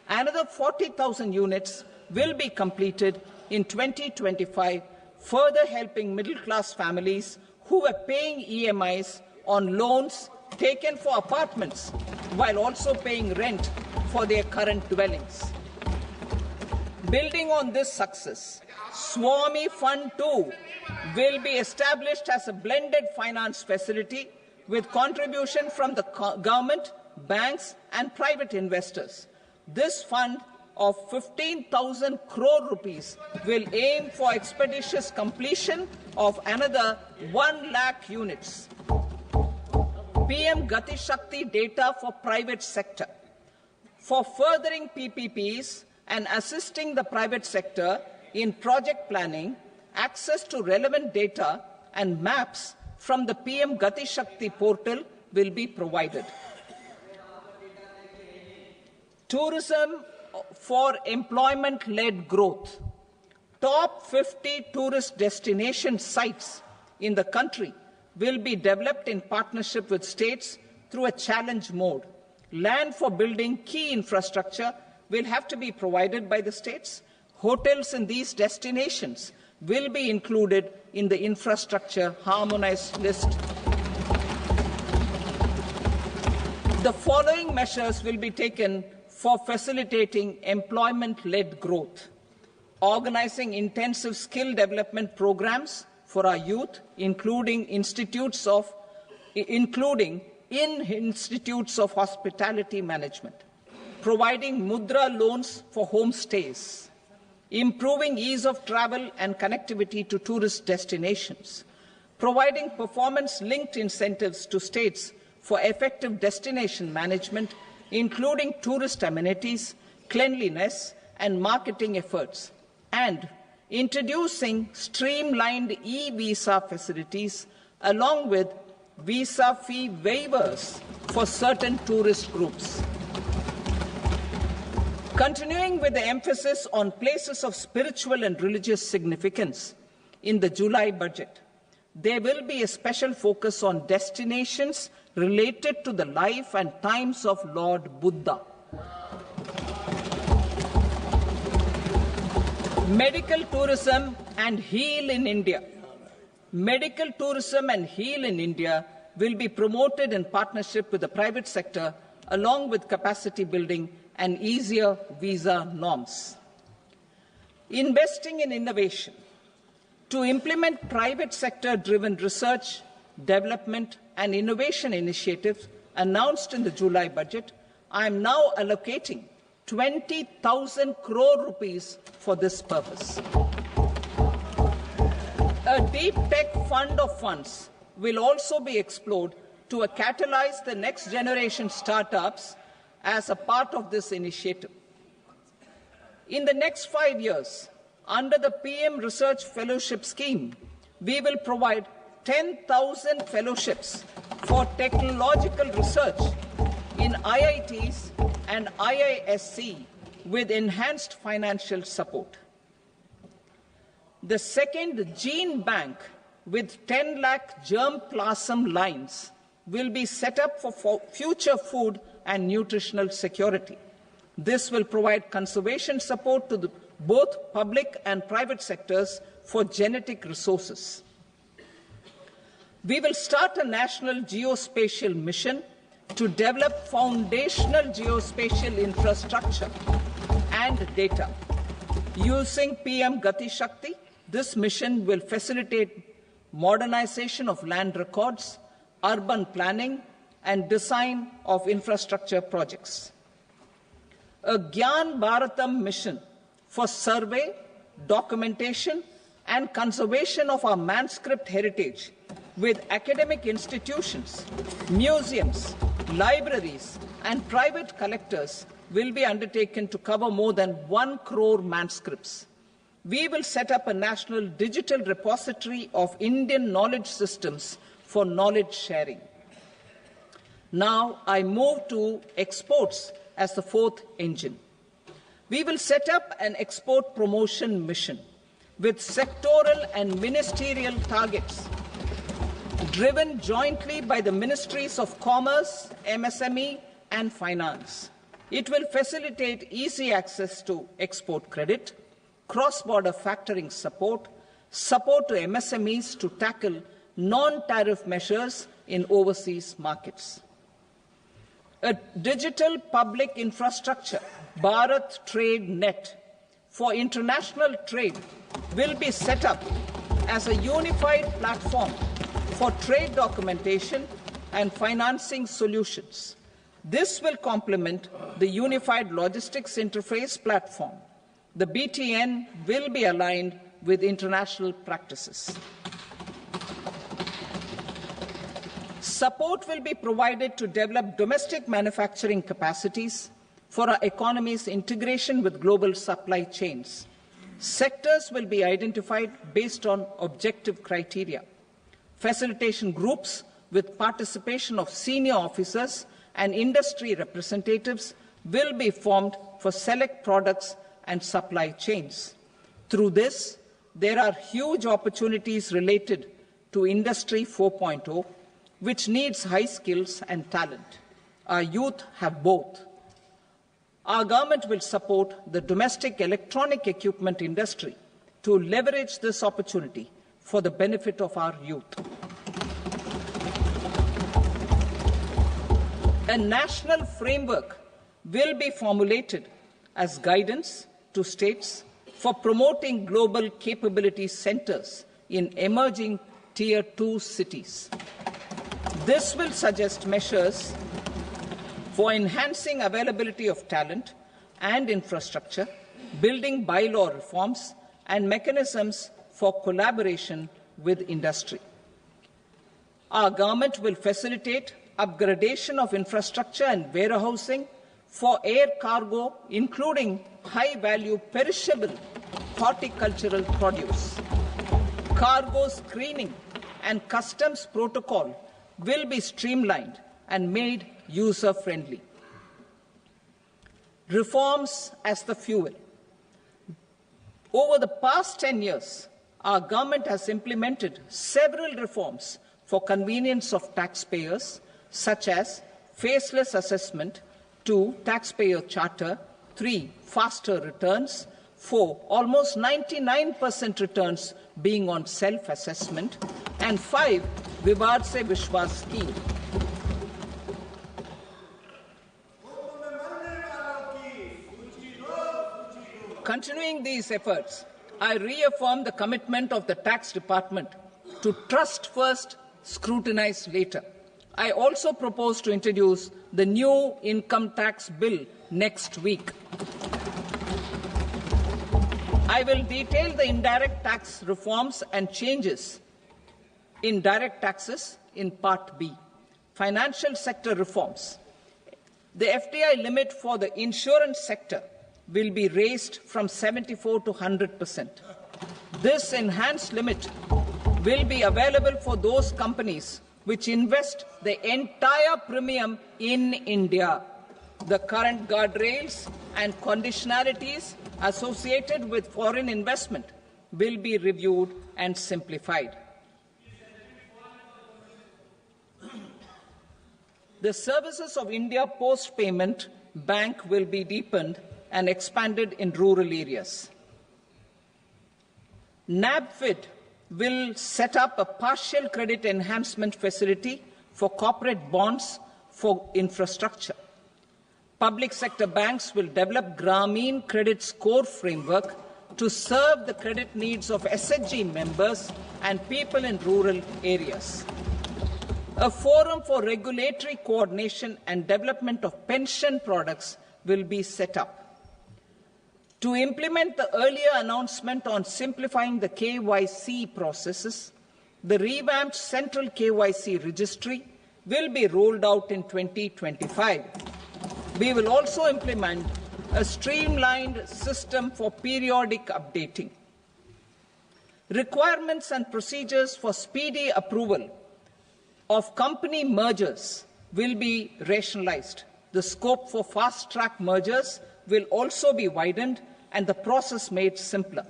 S3: Another 40,000 units will be completed in 2025, further helping middle-class families who were paying EMIs on loans taken for apartments while also paying rent for their current dwellings. Building on this success, SWAMI Fund 2 will be established as a blended finance facility with contribution from the government, banks and private investors. This fund of 15,000 crore rupees will aim for expeditious completion of another 1 lakh units. PM Gati Shakti data for private sector. For furthering PPPs and assisting the private sector in project planning, access to relevant data and maps from the PM Gati Shakti portal will be provided. Tourism for employment-led growth. Top 50 tourist destination sites in the country will be developed in partnership with states through a challenge mode. Land for building key infrastructure will have to be provided by the states. Hotels in these destinations will be included in the infrastructure harmonized list. The following measures will be taken for facilitating employment-led growth. Organizing intensive skill development programs for our youth, including in institutes of hospitality management. Providing mudra loans for homestays. Improving ease of travel and connectivity to tourist destinations. Providing performance-linked incentives to states for effective destination management, including tourist amenities, cleanliness, and marketing efforts, and introducing streamlined e-visa facilities along with visa fee waivers for certain tourist groups. Continuing with the emphasis on places of spiritual and religious significance, in the July budget, there will be a special focus on destinations related to the life and times of Lord Buddha. Medical tourism and heal in India. Medical tourism and heal in India will be promoted in partnership with the private sector, along with capacity building and easier visa norms. Investing in innovation. To implement private sector-driven research, development and innovation initiatives announced in the July budget, I am now allocating 20,000 crore rupees for this purpose. A deep tech fund of funds will also be explored to catalyze the next generation startups as a part of this initiative. In the next 5 years, under the PM Research Fellowship Scheme, we will provide 10,000 fellowships for technological research in IITs and IISc with enhanced financial support. The second gene bank with 10 lakh germplasm lines will be set up for future food and nutritional security. This will provide conservation support to both public and private sectors for genetic resources. We will start a national geospatial mission to develop foundational geospatial infrastructure and data. Using PM Gati Shakti, this mission will facilitate modernization of land records, urban planning, and design of infrastructure projects. A Gyan Bharatam mission for survey, documentation, and conservation of our manuscript heritage with academic institutions, museums, libraries, and private collectors will be undertaken to cover more than 1 crore manuscripts. We will set up a national digital repository of Indian knowledge systems for knowledge sharing. Now I move to exports as the fourth engine. We will set up an export promotion mission with sectoral and ministerial targets driven jointly by the Ministries of Commerce, MSME and Finance. It will facilitate easy access to export credit, cross-border factoring support, support to MSMEs to tackle non-tariff measures in overseas markets. A digital public infrastructure, Bharat Trade Net, for international trade will be set up as a unified platform for trade documentation and financing solutions. This will complement the Unified Logistics Interface platform. The BTN will be aligned with international practices. Support will be provided to develop domestic manufacturing capacities for our economy's integration with global supply chains. Sectors will be identified based on objective criteria. Facilitation groups with participation of senior officers and industry representatives will be formed for select products and supply chains. Through this, there are huge opportunities related to Industry 4.0, which needs high skills and talent. Our youth have both. Our government will support the domestic electronic equipment industry to leverage this opportunity for the benefit of our youth. A national framework will be formulated as guidance to states for promoting global capability centers in emerging Tier 2 cities. This will suggest measures for enhancing availability of talent and infrastructure, building bylaw reforms, and mechanisms for collaboration with industry. Our government will facilitate upgradation of infrastructure and warehousing for air cargo, including high-value perishable horticultural produce. Cargo screening and customs protocol will be streamlined and made user-friendly. Reforms as the fuel. Over the past 10 years, our government has implemented several reforms for convenience of taxpayers, such as faceless assessment, 2, taxpayer charter, 3, faster returns, 4, almost 99% returns being on self-assessment, and 5, Vivad Se Vishwas scheme. Continuing these efforts, I reaffirm the commitment of the Tax Department to trust first, scrutinize later. I also propose to introduce the new income tax bill next week. I will detail the indirect tax reforms and changes in direct taxes in Part B. Financial sector reforms. The FDI limit for the insurance sector will be raised from 74 to 100%. This enhanced limit will be available for those companies which invest the entire premium in India. The current guardrails and conditionalities associated with foreign investment will be reviewed and simplified. The services of India Post Payment Bank will be deepened and expanded in rural areas. NABFID will set up a partial credit enhancement facility for corporate bonds for infrastructure. Public sector banks will develop Grameen Credit Score framework to serve the credit needs of SHG members and people in rural areas. A forum for regulatory coordination and development of pension products will be set up. To implement the earlier announcement on simplifying the KYC processes, the revamped Central KYC Registry will be rolled out in 2025. We will also implement a streamlined system for periodic updating. Requirements and procedures for speedy approval of company mergers will be rationalized. The scope for fast-track mergers will also be widened and the process made simpler.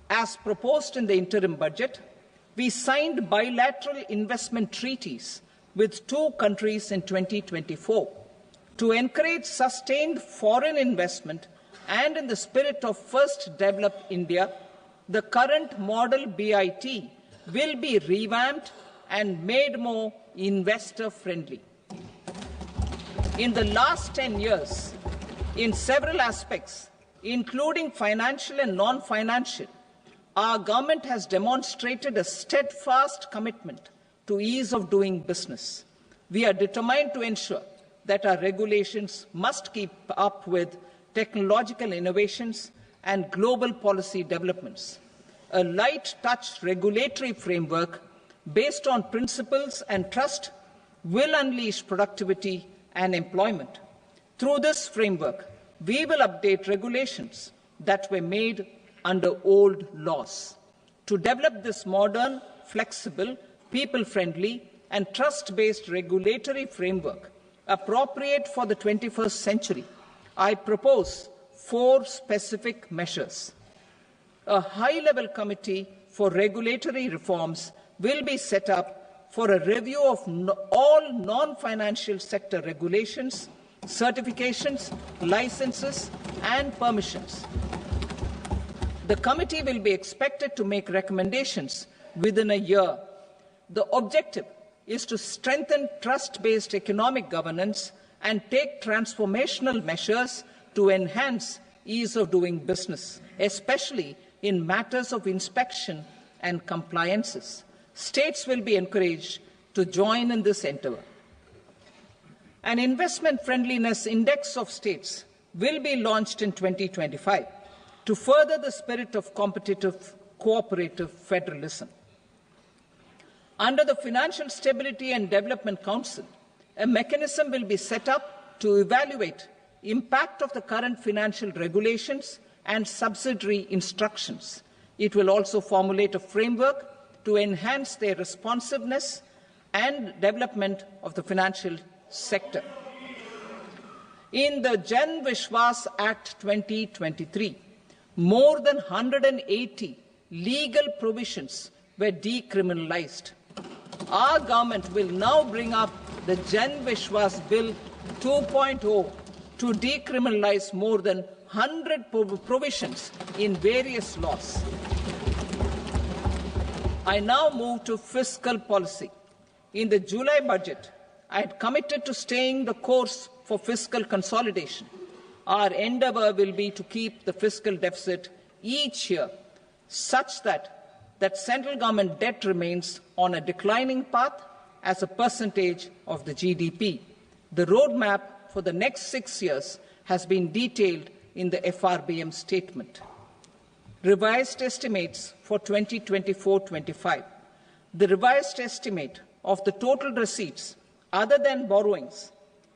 S3: As proposed in the interim budget, we signed bilateral investment treaties with 2 countries in 2024 to encourage sustained foreign investment, and in the spirit of First Develop India, the current model BIT will be revamped and made more investor-friendly. In the last 10 years, in several aspects, including financial and non-financial, our government has demonstrated a steadfast commitment to ease of doing business. We are determined to ensure that our regulations must keep up with technological innovations and global policy developments. A light-touch regulatory framework based on principles and trust will unleash productivity and employment. Through this framework, we will update regulations that were made under old laws. To develop this modern, flexible, people-friendly and trust-based regulatory framework appropriate for the 21st century, I propose 4 specific measures. A high-level committee for regulatory reforms will be set up for a review of all non-financial sector regulations, certifications, licenses, and permissions. The committee will be expected to make recommendations within a year. The objective is to strengthen trust-based economic governance and take transformational measures to enhance ease of doing business, especially in matters of inspection and compliances. States will be encouraged to join in this endeavour. An investment friendliness index of states will be launched in 2025 to further the spirit of competitive, cooperative federalism. Under the Financial Stability and Development Council, a mechanism will be set up to evaluate impact of the current financial regulations and subsidiary instructions. It will also formulate a framework to enhance their responsiveness and development of the financial sector. In the Jan Vishwas Act 2023, more than 180 legal provisions were decriminalized. Our government will now bring up the Jan Vishwas Bill 2.0 to decriminalize more than 100 provisions in various laws. I now move to fiscal policy. In the July budget, I had committed to staying the course for fiscal consolidation. Our endeavour will be to keep the fiscal deficit each year such that central government debt remains on a declining path as a percentage of the GDP. The roadmap for the next 6 years has been detailed in the FRBM statement. Revised estimates for 2024-25. The revised estimate of the total receipts other than borrowings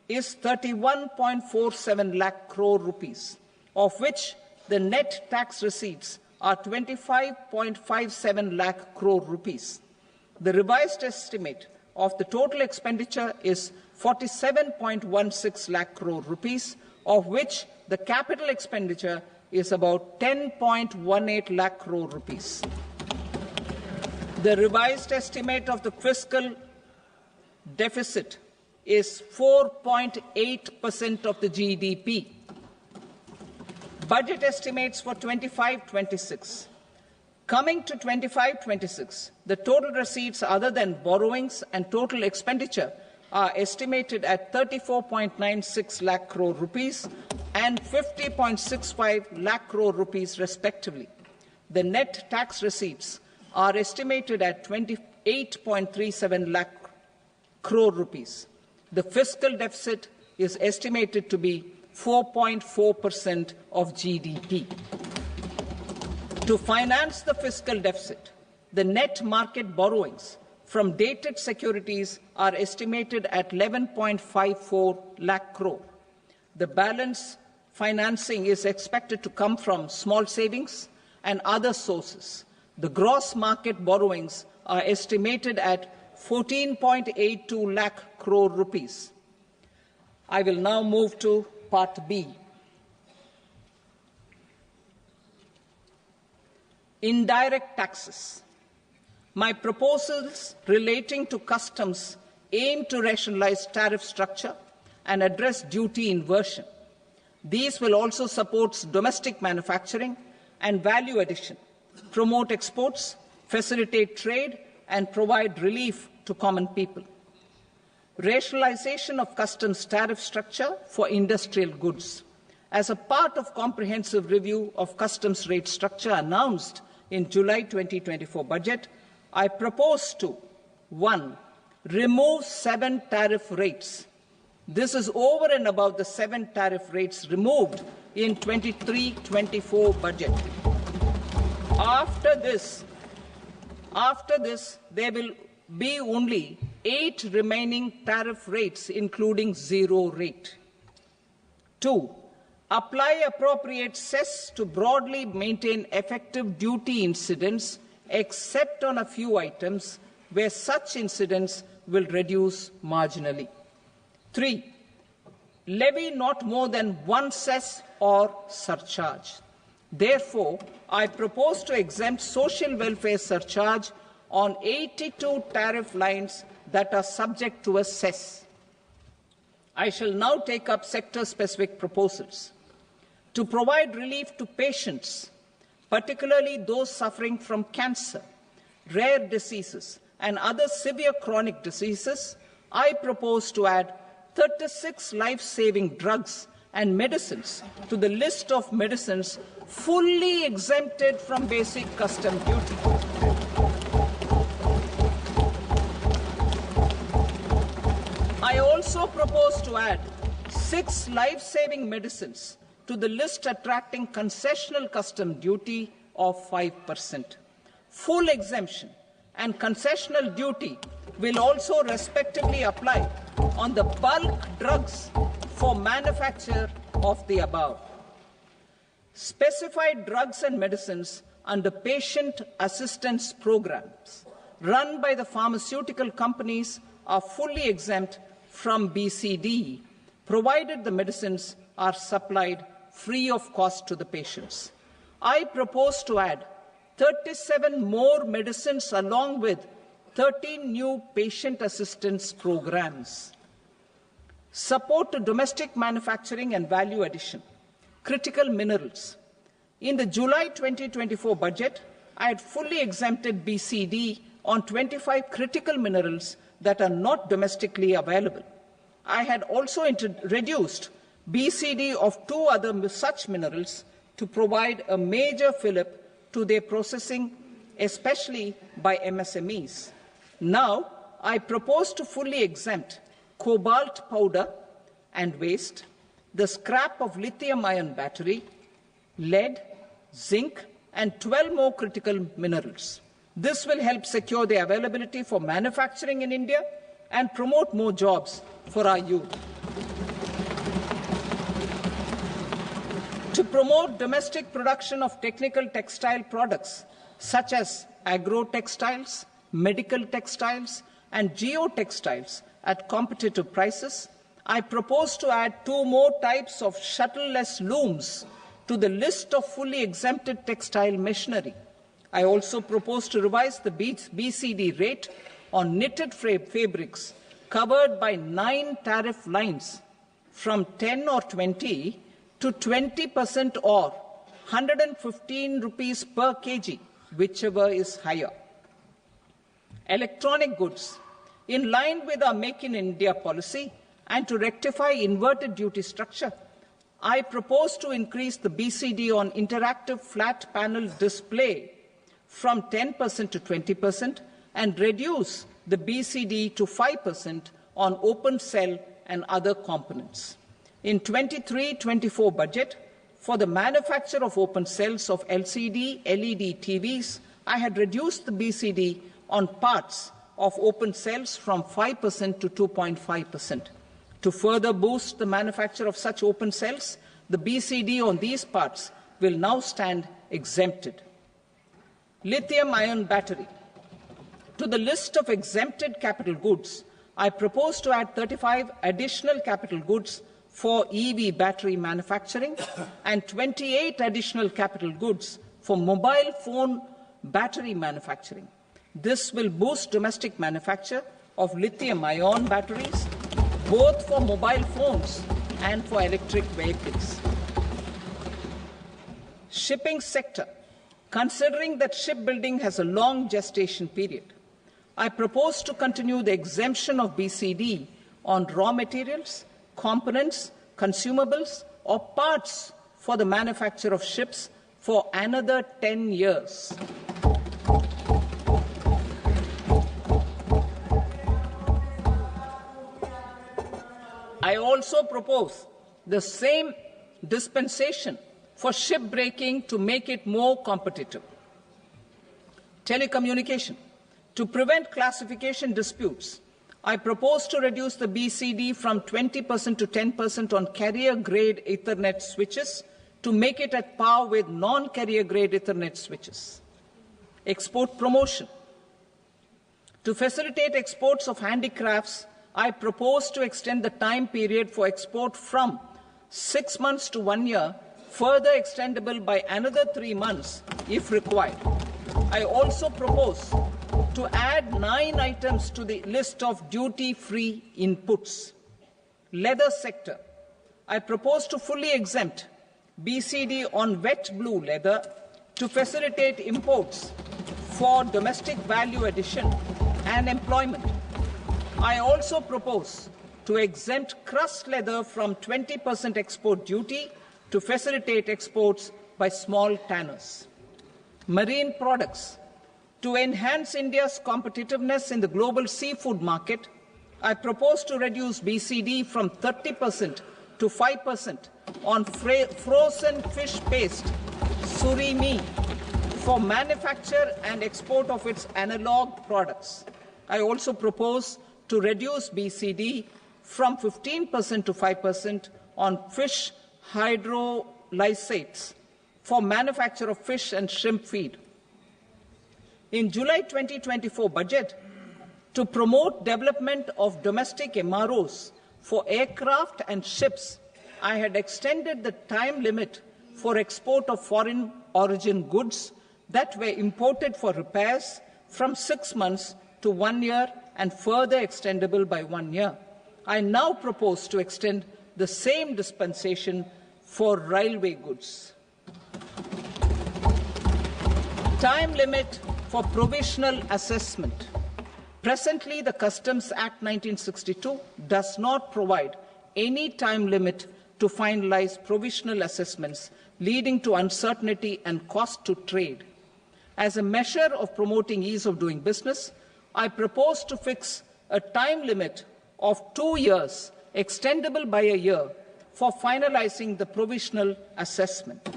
S3: is 31.47 lakh crore rupees, of which the net tax receipts are 25.57 lakh crore rupees. The revised estimate of the total expenditure is 47.16 lakh crore rupees, of which the capital expenditure is about 10.18 lakh crore rupees. The revised estimate of the fiscal deficit is 4.8% of the GDP. Budget estimates for 25-26. Coming to 25-26, the total receipts other than borrowings and total expenditure are estimated at 34.96 lakh crore rupees and 50.65 lakh crore rupees respectively. The net tax receipts are estimated at 28.37 lakh crore rupees. The fiscal deficit is estimated to be 4.4% of GDP. To finance the fiscal deficit, the net market borrowings from dated securities are estimated at 11.54 lakh crore. The balance financing is expected to come from small savings and other sources. The gross market borrowings are estimated at 14.82 lakh crore rupees. I will now move to Part B. Indirect taxes. My proposals relating to customs aim to rationalize tariff structure and address duty inversion. These will also support domestic manufacturing and value addition, promote exports, facilitate trade, and provide relief to common people. Rationalization of customs tariff structure for industrial goods. As a part of comprehensive review of customs rate structure announced in July 2024 budget, I propose to 1. Remove 7 tariff rates. This is over and above the 7 tariff rates removed in 23-24 budget. After this, there will be only 8 remaining tariff rates, including 0 rate. 2. Apply appropriate cess to broadly maintain effective duty incidence, except on a few items where such incidence will reduce marginally. 3. Levy not more than 1 cess or surcharge. Therefore, I propose to exempt social welfare surcharge on 82 tariff lines that are subject to a cess. I shall now take up sector-specific proposals. To provide relief to patients, particularly those suffering from cancer, rare diseases, and other severe chronic diseases, I propose to add 36 life-saving drugs and medicines to the list of medicines fully exempted from basic custom duty. I also propose to add 6 life-saving medicines to the list attracting concessional custom duty of 5%. Full exemption and concessional duty will also respectively apply on the bulk drugs for manufacture of the above. Specified drugs and medicines under patient assistance programs run by the pharmaceutical companies are fully exempt from BCD, provided the medicines are supplied free of cost to the patients. I propose to add 37 more medicines along with 13 new patient assistance programs. Support to domestic manufacturing and value addition. Critical minerals. In the July 2024 budget, I had fully exempted BCD on 25 critical minerals that are not domestically available. I had also reduced BCD of 2 other such minerals to provide a major fillip to their processing, especially by MSMEs. Now, I propose to fully exempt cobalt powder and waste, the scrap of lithium-ion battery, lead, zinc, and 12 more critical minerals. This will help secure their availability for manufacturing in India and promote more jobs for our youth. To promote domestic production of technical textile products such as agro-textiles, medical textiles, and geotextiles at competitive prices, I propose to add 2 more types of shuttle-less looms to the list of fully exempted textile machinery. I also propose to revise the BCD rate on knitted fabrics covered by 9 tariff lines from 10 or 20 to 20% or 115 rupees per kg, whichever is higher. Electronic goods. In line with our Make in India policy and to rectify inverted duty structure, I propose to increase the BCD on interactive flat panel display from 10% to 20% and reduce the BCD to 5% on open cell and other components. In 23-24 budget, for the manufacture of open cells of LCD, LED TVs, I had reduced the BCD on parts of open cells from 5% to 2.5%. To further boost the manufacture of such open cells, the BCD on these parts will now stand exempted. Lithium-ion battery. To the list of exempted capital goods, I propose to add 35 additional capital goods for EV battery manufacturing and 28 additional capital goods for mobile phone battery manufacturing. This will boost domestic manufacture of lithium-ion batteries, both for mobile phones and for electric vehicles. Shipping sector. Considering that shipbuilding has a long gestation period, I propose to continue the exemption of BCD on raw materials, components, consumables, or parts for the manufacture of ships for another 10 years. I also propose the same dispensation for shipbreaking to make it more competitive. Telecommunication. To prevent classification disputes, I propose to reduce the BCD from 20% to 10% on carrier-grade Ethernet switches to make it at par with non-carrier-grade Ethernet switches. Export promotion. To facilitate exports of handicrafts, I propose to extend the time period for export from 6 months to 1 year, further extendable by another 3 months if required. I also propose to add 9 items to the list of duty-free inputs. Leather sector. I propose to fully exempt BCD on wet blue leather to facilitate imports for domestic value addition and employment. I also propose to exempt crust leather from 20% export duty to facilitate exports by small tanners. Marine products. To enhance India's competitiveness in the global seafood market, I propose to reduce BCD from 30% to 5% on frozen fish paste, surimi, for manufacture and export of its analog products. I also propose to reduce BCD from 15% to 5% on fish hydrolysates for manufacture of fish and shrimp feed. In July 2024 budget, to promote development of domestic MROs for aircraft and ships, I had extended the time limit for export of foreign origin goods that were imported for repairs from 6 months to 1 year and further extendable by 1 year. I now propose to extend the same dispensation for railway goods. Time limit for provisional assessment. Presently, the Customs Act 1962 does not provide any time limit to finalize provisional assessments, leading to uncertainty and cost to trade. As a measure of promoting ease of doing business, I propose to fix a time limit of 2 years, extendable by a year, for finalizing the provisional assessment.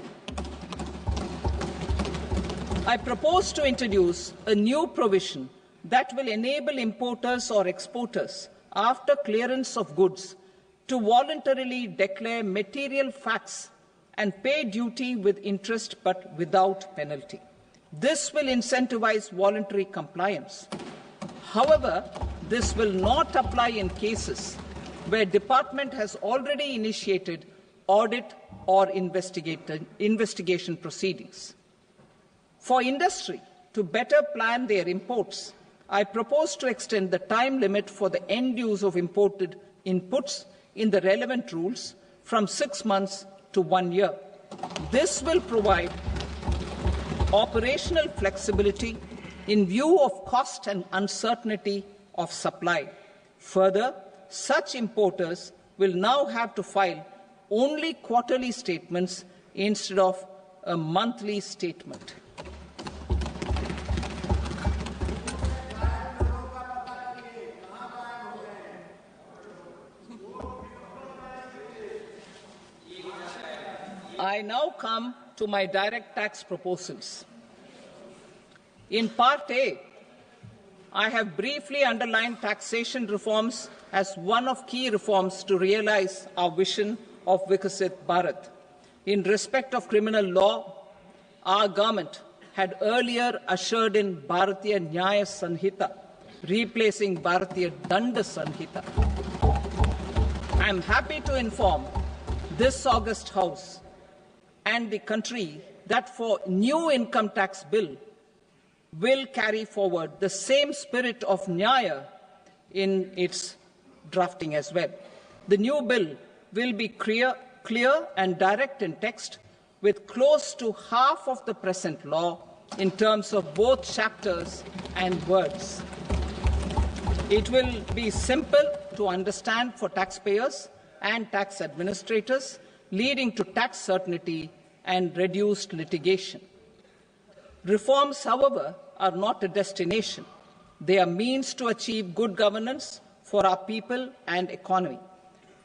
S3: I propose to introduce a new provision that will enable importers or exporters, after clearance of goods, to voluntarily declare material facts and pay duty with interest but without penalty. This will incentivize voluntary compliance. However, this will not apply in cases where department has already initiated audit or investigation proceedings. For industry to better plan their imports, I propose to extend the time limit for the end use of imported inputs in the relevant rules from 6 months to 1 year. This will provide operational flexibility in view of cost and uncertainty of supply. Further, such importers will now have to file only quarterly statements instead of a monthly statement. I now come to my direct tax proposals. In Part A, I have briefly underlined taxation reforms as one of key reforms to realize our vision of Vikasit Bharat. In respect of criminal law, our government had earlier ushered in Bharatiya Nyaya Sanhita, replacing Bharatiya Danda Sanhita. I am happy to inform this August House and the country that for new income tax bill will carry forward the same spirit of Nyaya in its drafting as well. The new bill will be clear and direct in text, with close to half of the present law in terms of both chapters and words. It will be simple to understand for taxpayers and tax administrators, leading to tax certainty and reduced litigation. Reforms, however, are not a destination. They are means to achieve good governance for our people and economy.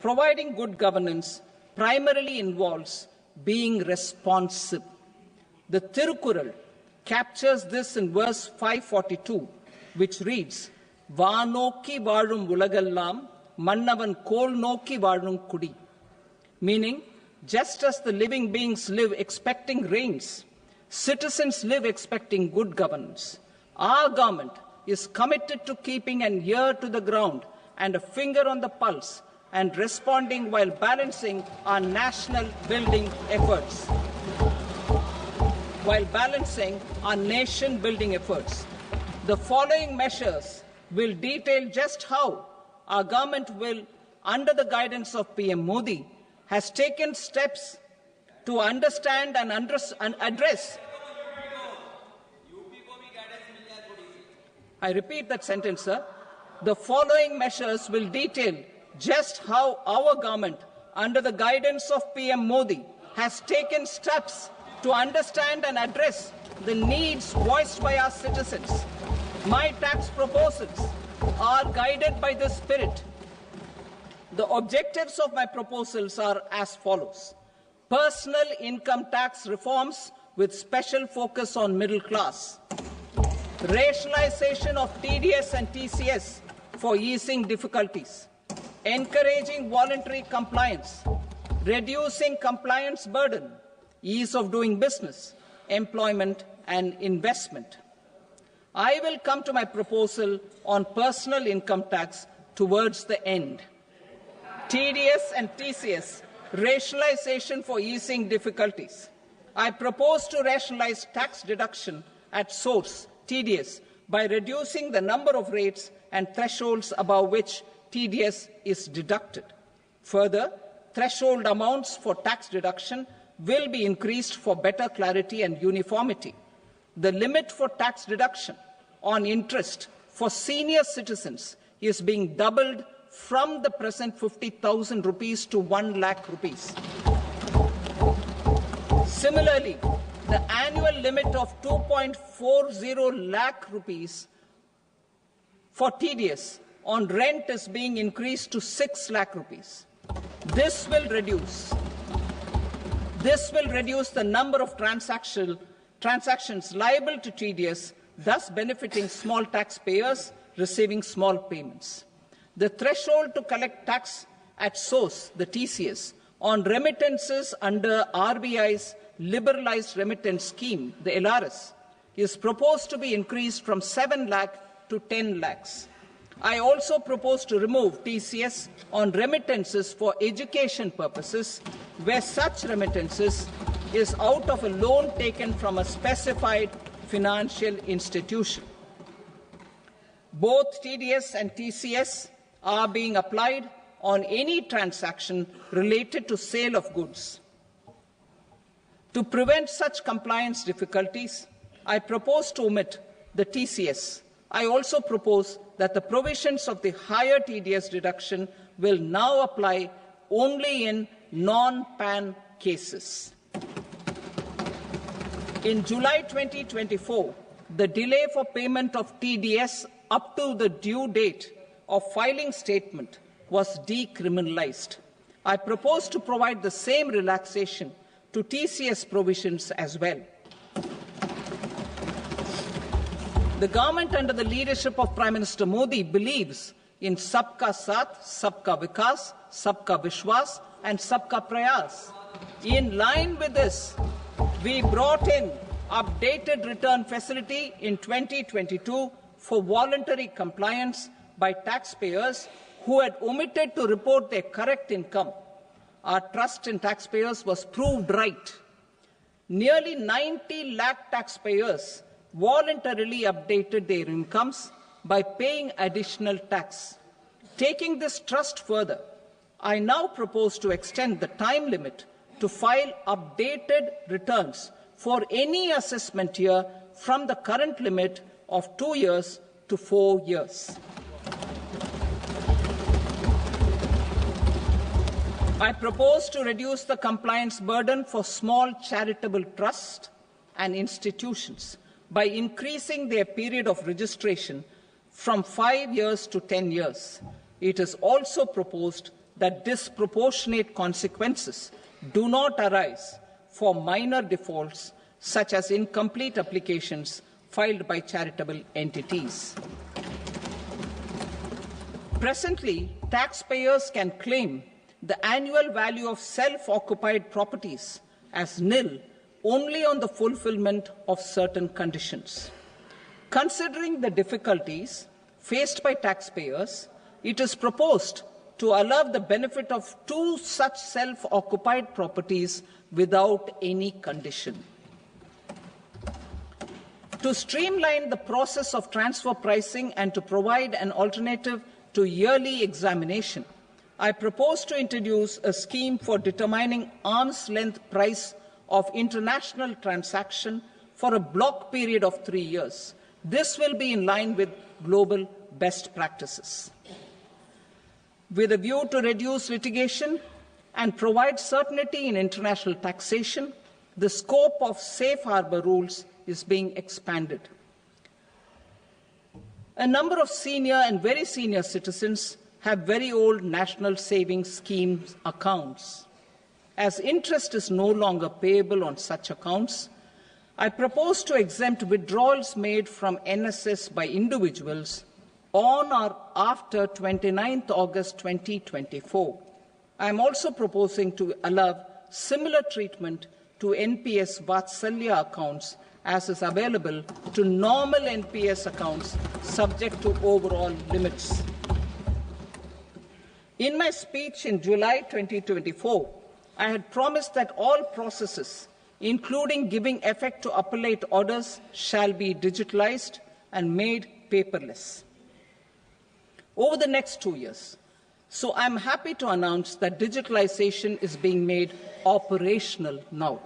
S3: Providing good governance primarily involves being responsive. The Tirukural captures this in verse 542, which reads, "Vaanokki vaazhum ulagallam, mannavan kol nokki vaazhum kudi," meaning, just as the living beings live expecting rains, citizens live expecting good governance. Our government is committed to keeping an ear to the ground and a finger on the pulse and responding while balancing our national building efforts. The following measures will detail just how our government will, under the guidance of PM Modi, has taken steps to understand and address. I repeat that sentence, sir. The following measures will detail just how our government, under the guidance of PM Modi, has taken steps to understand and address the needs voiced by our citizens. My tax proposals are guided by this spirit. The objectives of my proposals are as follows. Personal income tax reforms with special focus on middle class. Rationalization of TDS and TCS for easing difficulties. Encouraging voluntary compliance. Reducing compliance burden. Ease of doing business, employment and investment. I will come to my proposal on personal income tax towards the end. TDS and TCS, rationalization for easing difficulties. I propose to rationalize tax deduction at source, TDS, by reducing the number of rates and thresholds above which TDS is deducted. Further, threshold amounts for tax deduction will be increased for better clarity and uniformity. The limit for tax deduction on interest for senior citizens is being doubled from the present 50,000 rupees to 1 lakh rupees. Similarly, the annual limit of 2.40 lakh rupees for TDS on rent is being increased to 6 lakh rupees. This will reduce the number of transactions liable to TDS, thus benefiting small taxpayers receiving small payments. The threshold to collect tax at source, the TCS, on remittances under RBI's liberalized remittance scheme, the LRS, is proposed to be increased from 7 lakh to 10 lakhs. I also propose to remove TCS on remittances for education purposes, where such remittances is out of a loan taken from a specified financial institution. Both TDS and TCS are being applied on any transaction related to sale of goods. To prevent such compliance difficulties, I propose to omit the TCS. I also propose that the provisions of the higher TDS deduction will now apply only in non-PAN cases. In July 2024, the delay for payment of TDS up to the due date of filing statement was decriminalized. I propose to provide the same relaxation to TCS provisions as well. The government under the leadership of Prime Minister Modi believes in Sabka Saath, Sabka Vikas, Sabka Vishwas and Sabka Prayas. In line with this, we brought in updated return facility in 2022 for voluntary compliance by taxpayers who had omitted to report their correct income. Our trust in taxpayers was proved right. Nearly 90 lakh taxpayers voluntarily updated their incomes by paying additional tax. Taking this trust further, I now propose to extend the time limit to file updated returns for any assessment year from the current limit of 2 years to 4 years. I propose to reduce the compliance burden for small charitable trusts and institutions by increasing their period of registration from 5 years to 10 years. It is also proposed that disproportionate consequences do not arise for minor defaults such as incomplete applications filed by charitable entities. Presently, taxpayers can claim the annual value of self-occupied properties as nil only on the fulfillment of certain conditions. Considering the difficulties faced by taxpayers, it is proposed to allow the benefit of 2 such self-occupied properties without any condition. To streamline the process of transfer pricing and to provide an alternative to yearly examination, I propose to introduce a scheme for determining arm's length price of international transaction for a block period of 3 years. This will be in line with global best practices. With a view to reduce litigation and provide certainty in international taxation, the scope of safe harbour rules is being expanded. A number of senior and very senior citizens have very old national savings schemes accounts. As interest is no longer payable on such accounts, I propose to exempt withdrawals made from NSS by individuals on or after 29th August 2024. I am also proposing to allow similar treatment to NPS Vatsalya accounts as is available to normal NPS accounts subject to overall limits. In my speech in July 2024, I had promised that all processes, including giving effect to appellate orders, shall be digitalized and made paperless over the next 2 years. So I am happy to announce that digitalization is being made operational now.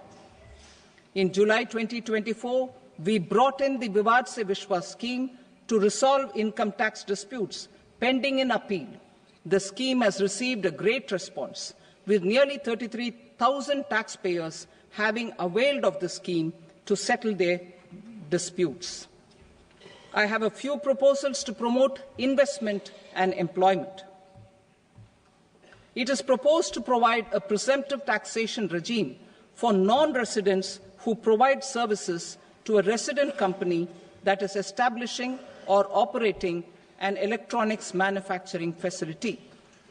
S3: In July 2024, we brought in the Vivad Se Vishwas scheme to resolve income tax disputes pending in appeal. The scheme has received a great response, with nearly 33,000 taxpayers having availed of the scheme to settle their disputes. I have a few proposals to promote investment and employment. It is proposed to provide a presumptive taxation regime for non-residents who provide services to a resident company that is establishing or operating an electronics manufacturing facility.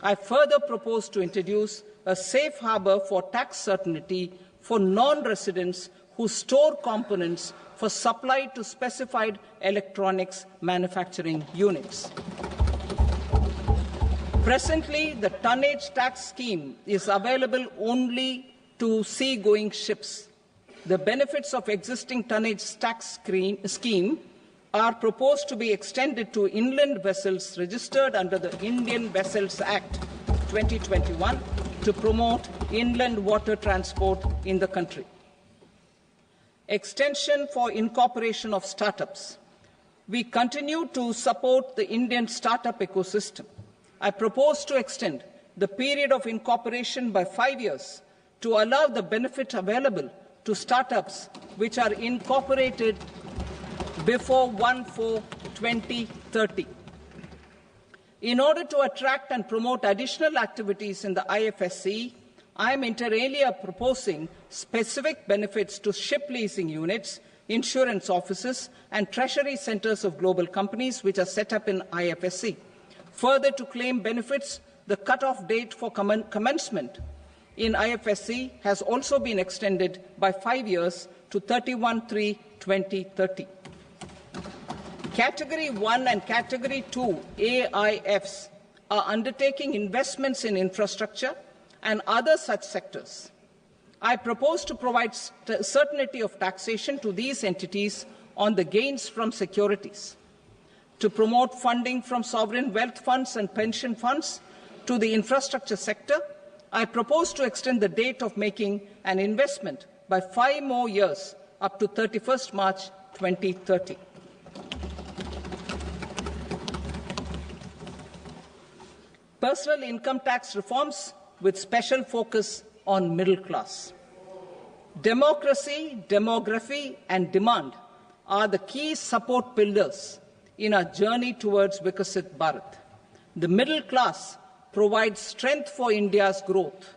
S3: I further propose to introduce a safe harbour for tax certainty for non-residents who store components for supply to specified electronics manufacturing units. Presently, the tonnage tax scheme is available only to sea-going ships. The benefits of existing tonnage tax scheme are proposed to be extended to inland vessels registered under the Indian Vessels Act 2021 to promote inland water transport in the country. Extension for incorporation of startups. We continue to support the Indian startup ecosystem. I propose to extend the period of incorporation by 5 years to allow the benefit available to startups which are incorporated before 1/4/2030. In order to attract and promote additional activities in the IFSC, I am inter alia proposing specific benefits to ship leasing units, insurance offices, and treasury centres of global companies which are set up in IFSC. Further, to claim benefits, the cut-off date for commencement in IFSC has also been extended by 5 years to 31/3/2030. Category 1 and Category 2 AIFs are undertaking investments in infrastructure and other such sectors. I propose to provide certainty of taxation to these entities on the gains from securities, to promote funding from sovereign wealth funds and pension funds to the infrastructure sector. I propose to extend the date of making an investment by 5 more years up to 31st March 2030. Personal income tax reforms with special focus on middle class. Democracy, demography and demand are the key support pillars in our journey towards Vikasit Bharat. The middle class provides strength for India's growth.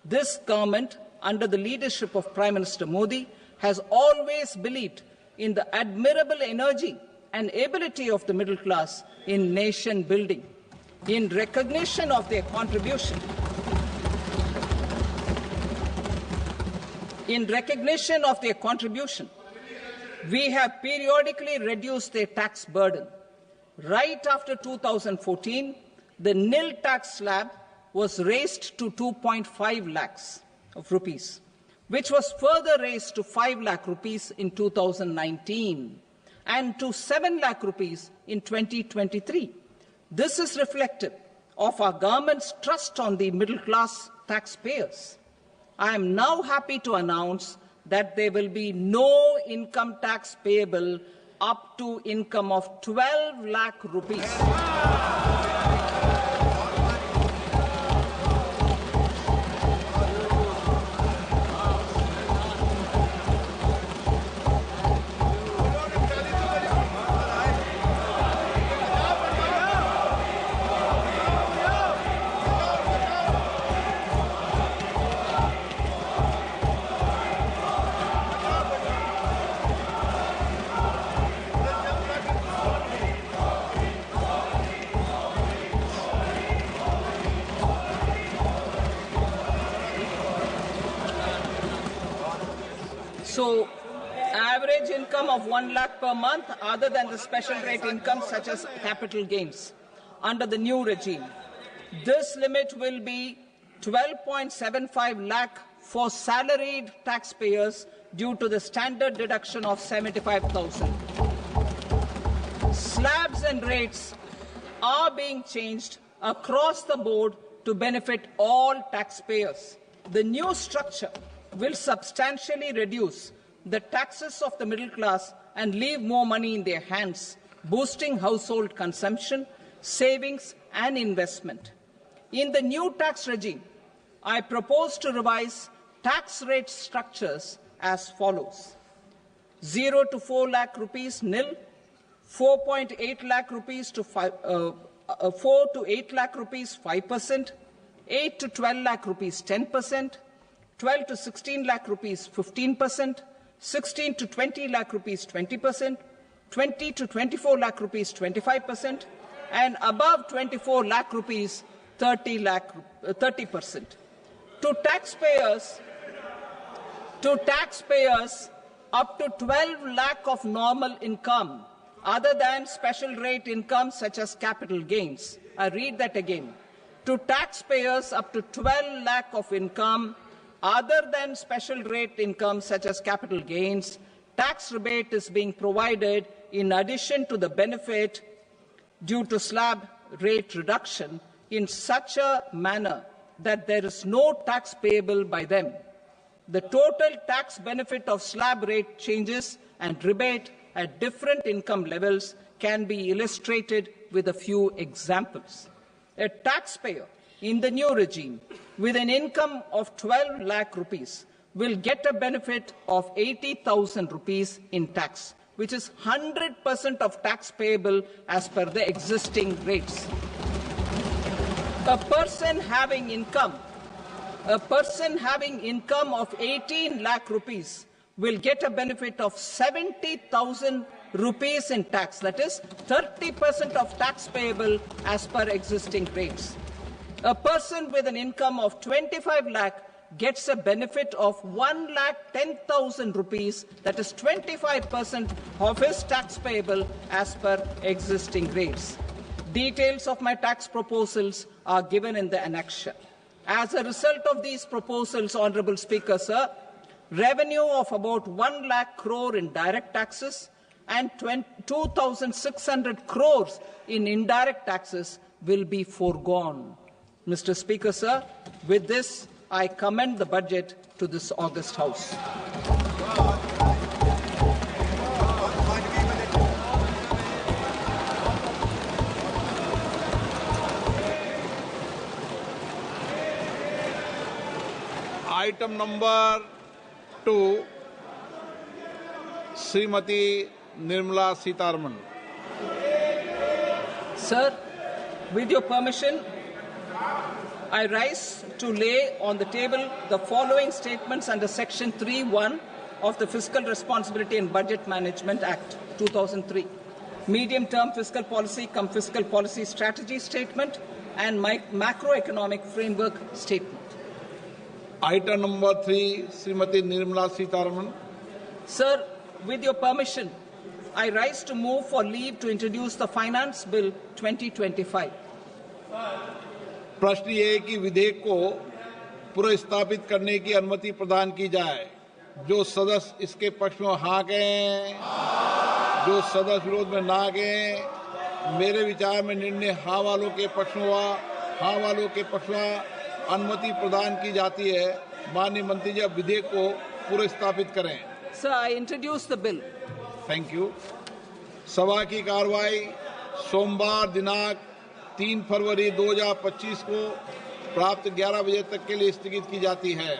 S3: This government, under the leadership of Prime Minister Modi, has always believed in the admirable energy and ability of the middle class in nation building. In recognition of their contribution, we have periodically reduced their tax burden. Right after 2014, the nil tax slab was raised to 2.5 lakhs of rupees, which was further raised to 5 lakh rupees in 2019 and to 7 lakh rupees in 2023. This is reflective of our government's trust on the middle class taxpayers. I am now happy to announce that there will be no income tax payable up to income of 12 lakh rupees. So, average income of 1 lakh per month, other than the special rate income such as capital gains, under the new regime. This limit will be 12.75 lakh for salaried taxpayers due to the standard deduction of 75,000. Slabs and rates are being changed across the board to benefit all taxpayers. The new structure will substantially reduce the taxes of the middle class and leave more money in their hands, boosting household consumption, savings and investment. In the new tax regime, I propose to revise tax rate structures as follows: 0 to 4 lakh rupees nil, 4.8 lakh rupees to 4 to 8 lakh rupees 5%, 8 to 12 lakh rupees 10%, 12 to 16 lakh rupees 15%, 16 to 20 lakh rupees 20%, 20 to 24 lakh rupees 25%, and above 24 lakh rupees 30%. To taxpayers up to 12 lakh of normal income, other than special rate income such as capital gains. I read that again. To taxpayers up to 12 lakh of income, other than special rate income such as capital gains, tax rebate is being provided in addition to the benefit due to slab rate reduction in such a manner that there is no tax payable by them. The total tax benefit of slab rate changes and rebate at different income levels can be illustrated with a few examples. A taxpayer in the new regime with an income of 12 lakh rupees will get a benefit of 80,000 rupees in tax, which is 100% of tax payable as per the existing rates. A person having income of 18 lakh rupees will get a benefit of 70,000 rupees in tax, that is 30% of tax payable as per existing rates. A person with an income of 25 lakh gets a benefit of 1,10,000 rupees, that is 25% of his tax payable as per existing rates. Details of my tax proposals are given in the annexure. As a result of these proposals, Honourable Speaker, sir, revenue of about 1 lakh crore in direct taxes and 2,600 crores in indirect taxes will be foregone. Mr. Speaker, sir, with this, I commend the budget to this august House.
S2: Item number 2, Srimati Nirmala Sitharaman.
S3: Sir, with your permission, I rise to lay on the table the following statements under Section 3(1) of the Fiscal Responsibility and Budget Management Act 2003. Medium-term fiscal policy cum fiscal policy strategy statement and macroeconomic framework statement.
S2: Item number 3, Srimati Nirmala Sitharaman.
S3: Sir, with your permission, I rise to move for leave to introduce the Finance Bill 2025.
S2: प्रश्न ये है कि विधेयक को पुनर्स्थापित करने की अनुमति प्रदान की जाए। जो सदस्य इसके पक्ष में हाँ कहें, जो सदस्य विरोध में ना कहें। मेरे विचार में निर्णय हाँ वालों के पक्ष में हुआ, हाँ वालों के पक्ष में अनुमति प्रदान की जाती है। माननीय मंत्री जी, अब विधेयक को पुनर्स्थापित करें।
S3: Sir, I introduce the bill.
S2: Thank you. सभा की कार्रवाई सोमवार दिनांक 3 फरवरी 2025 को प्राप्त 11 बजे तक के लिए स्थगित की जाती है।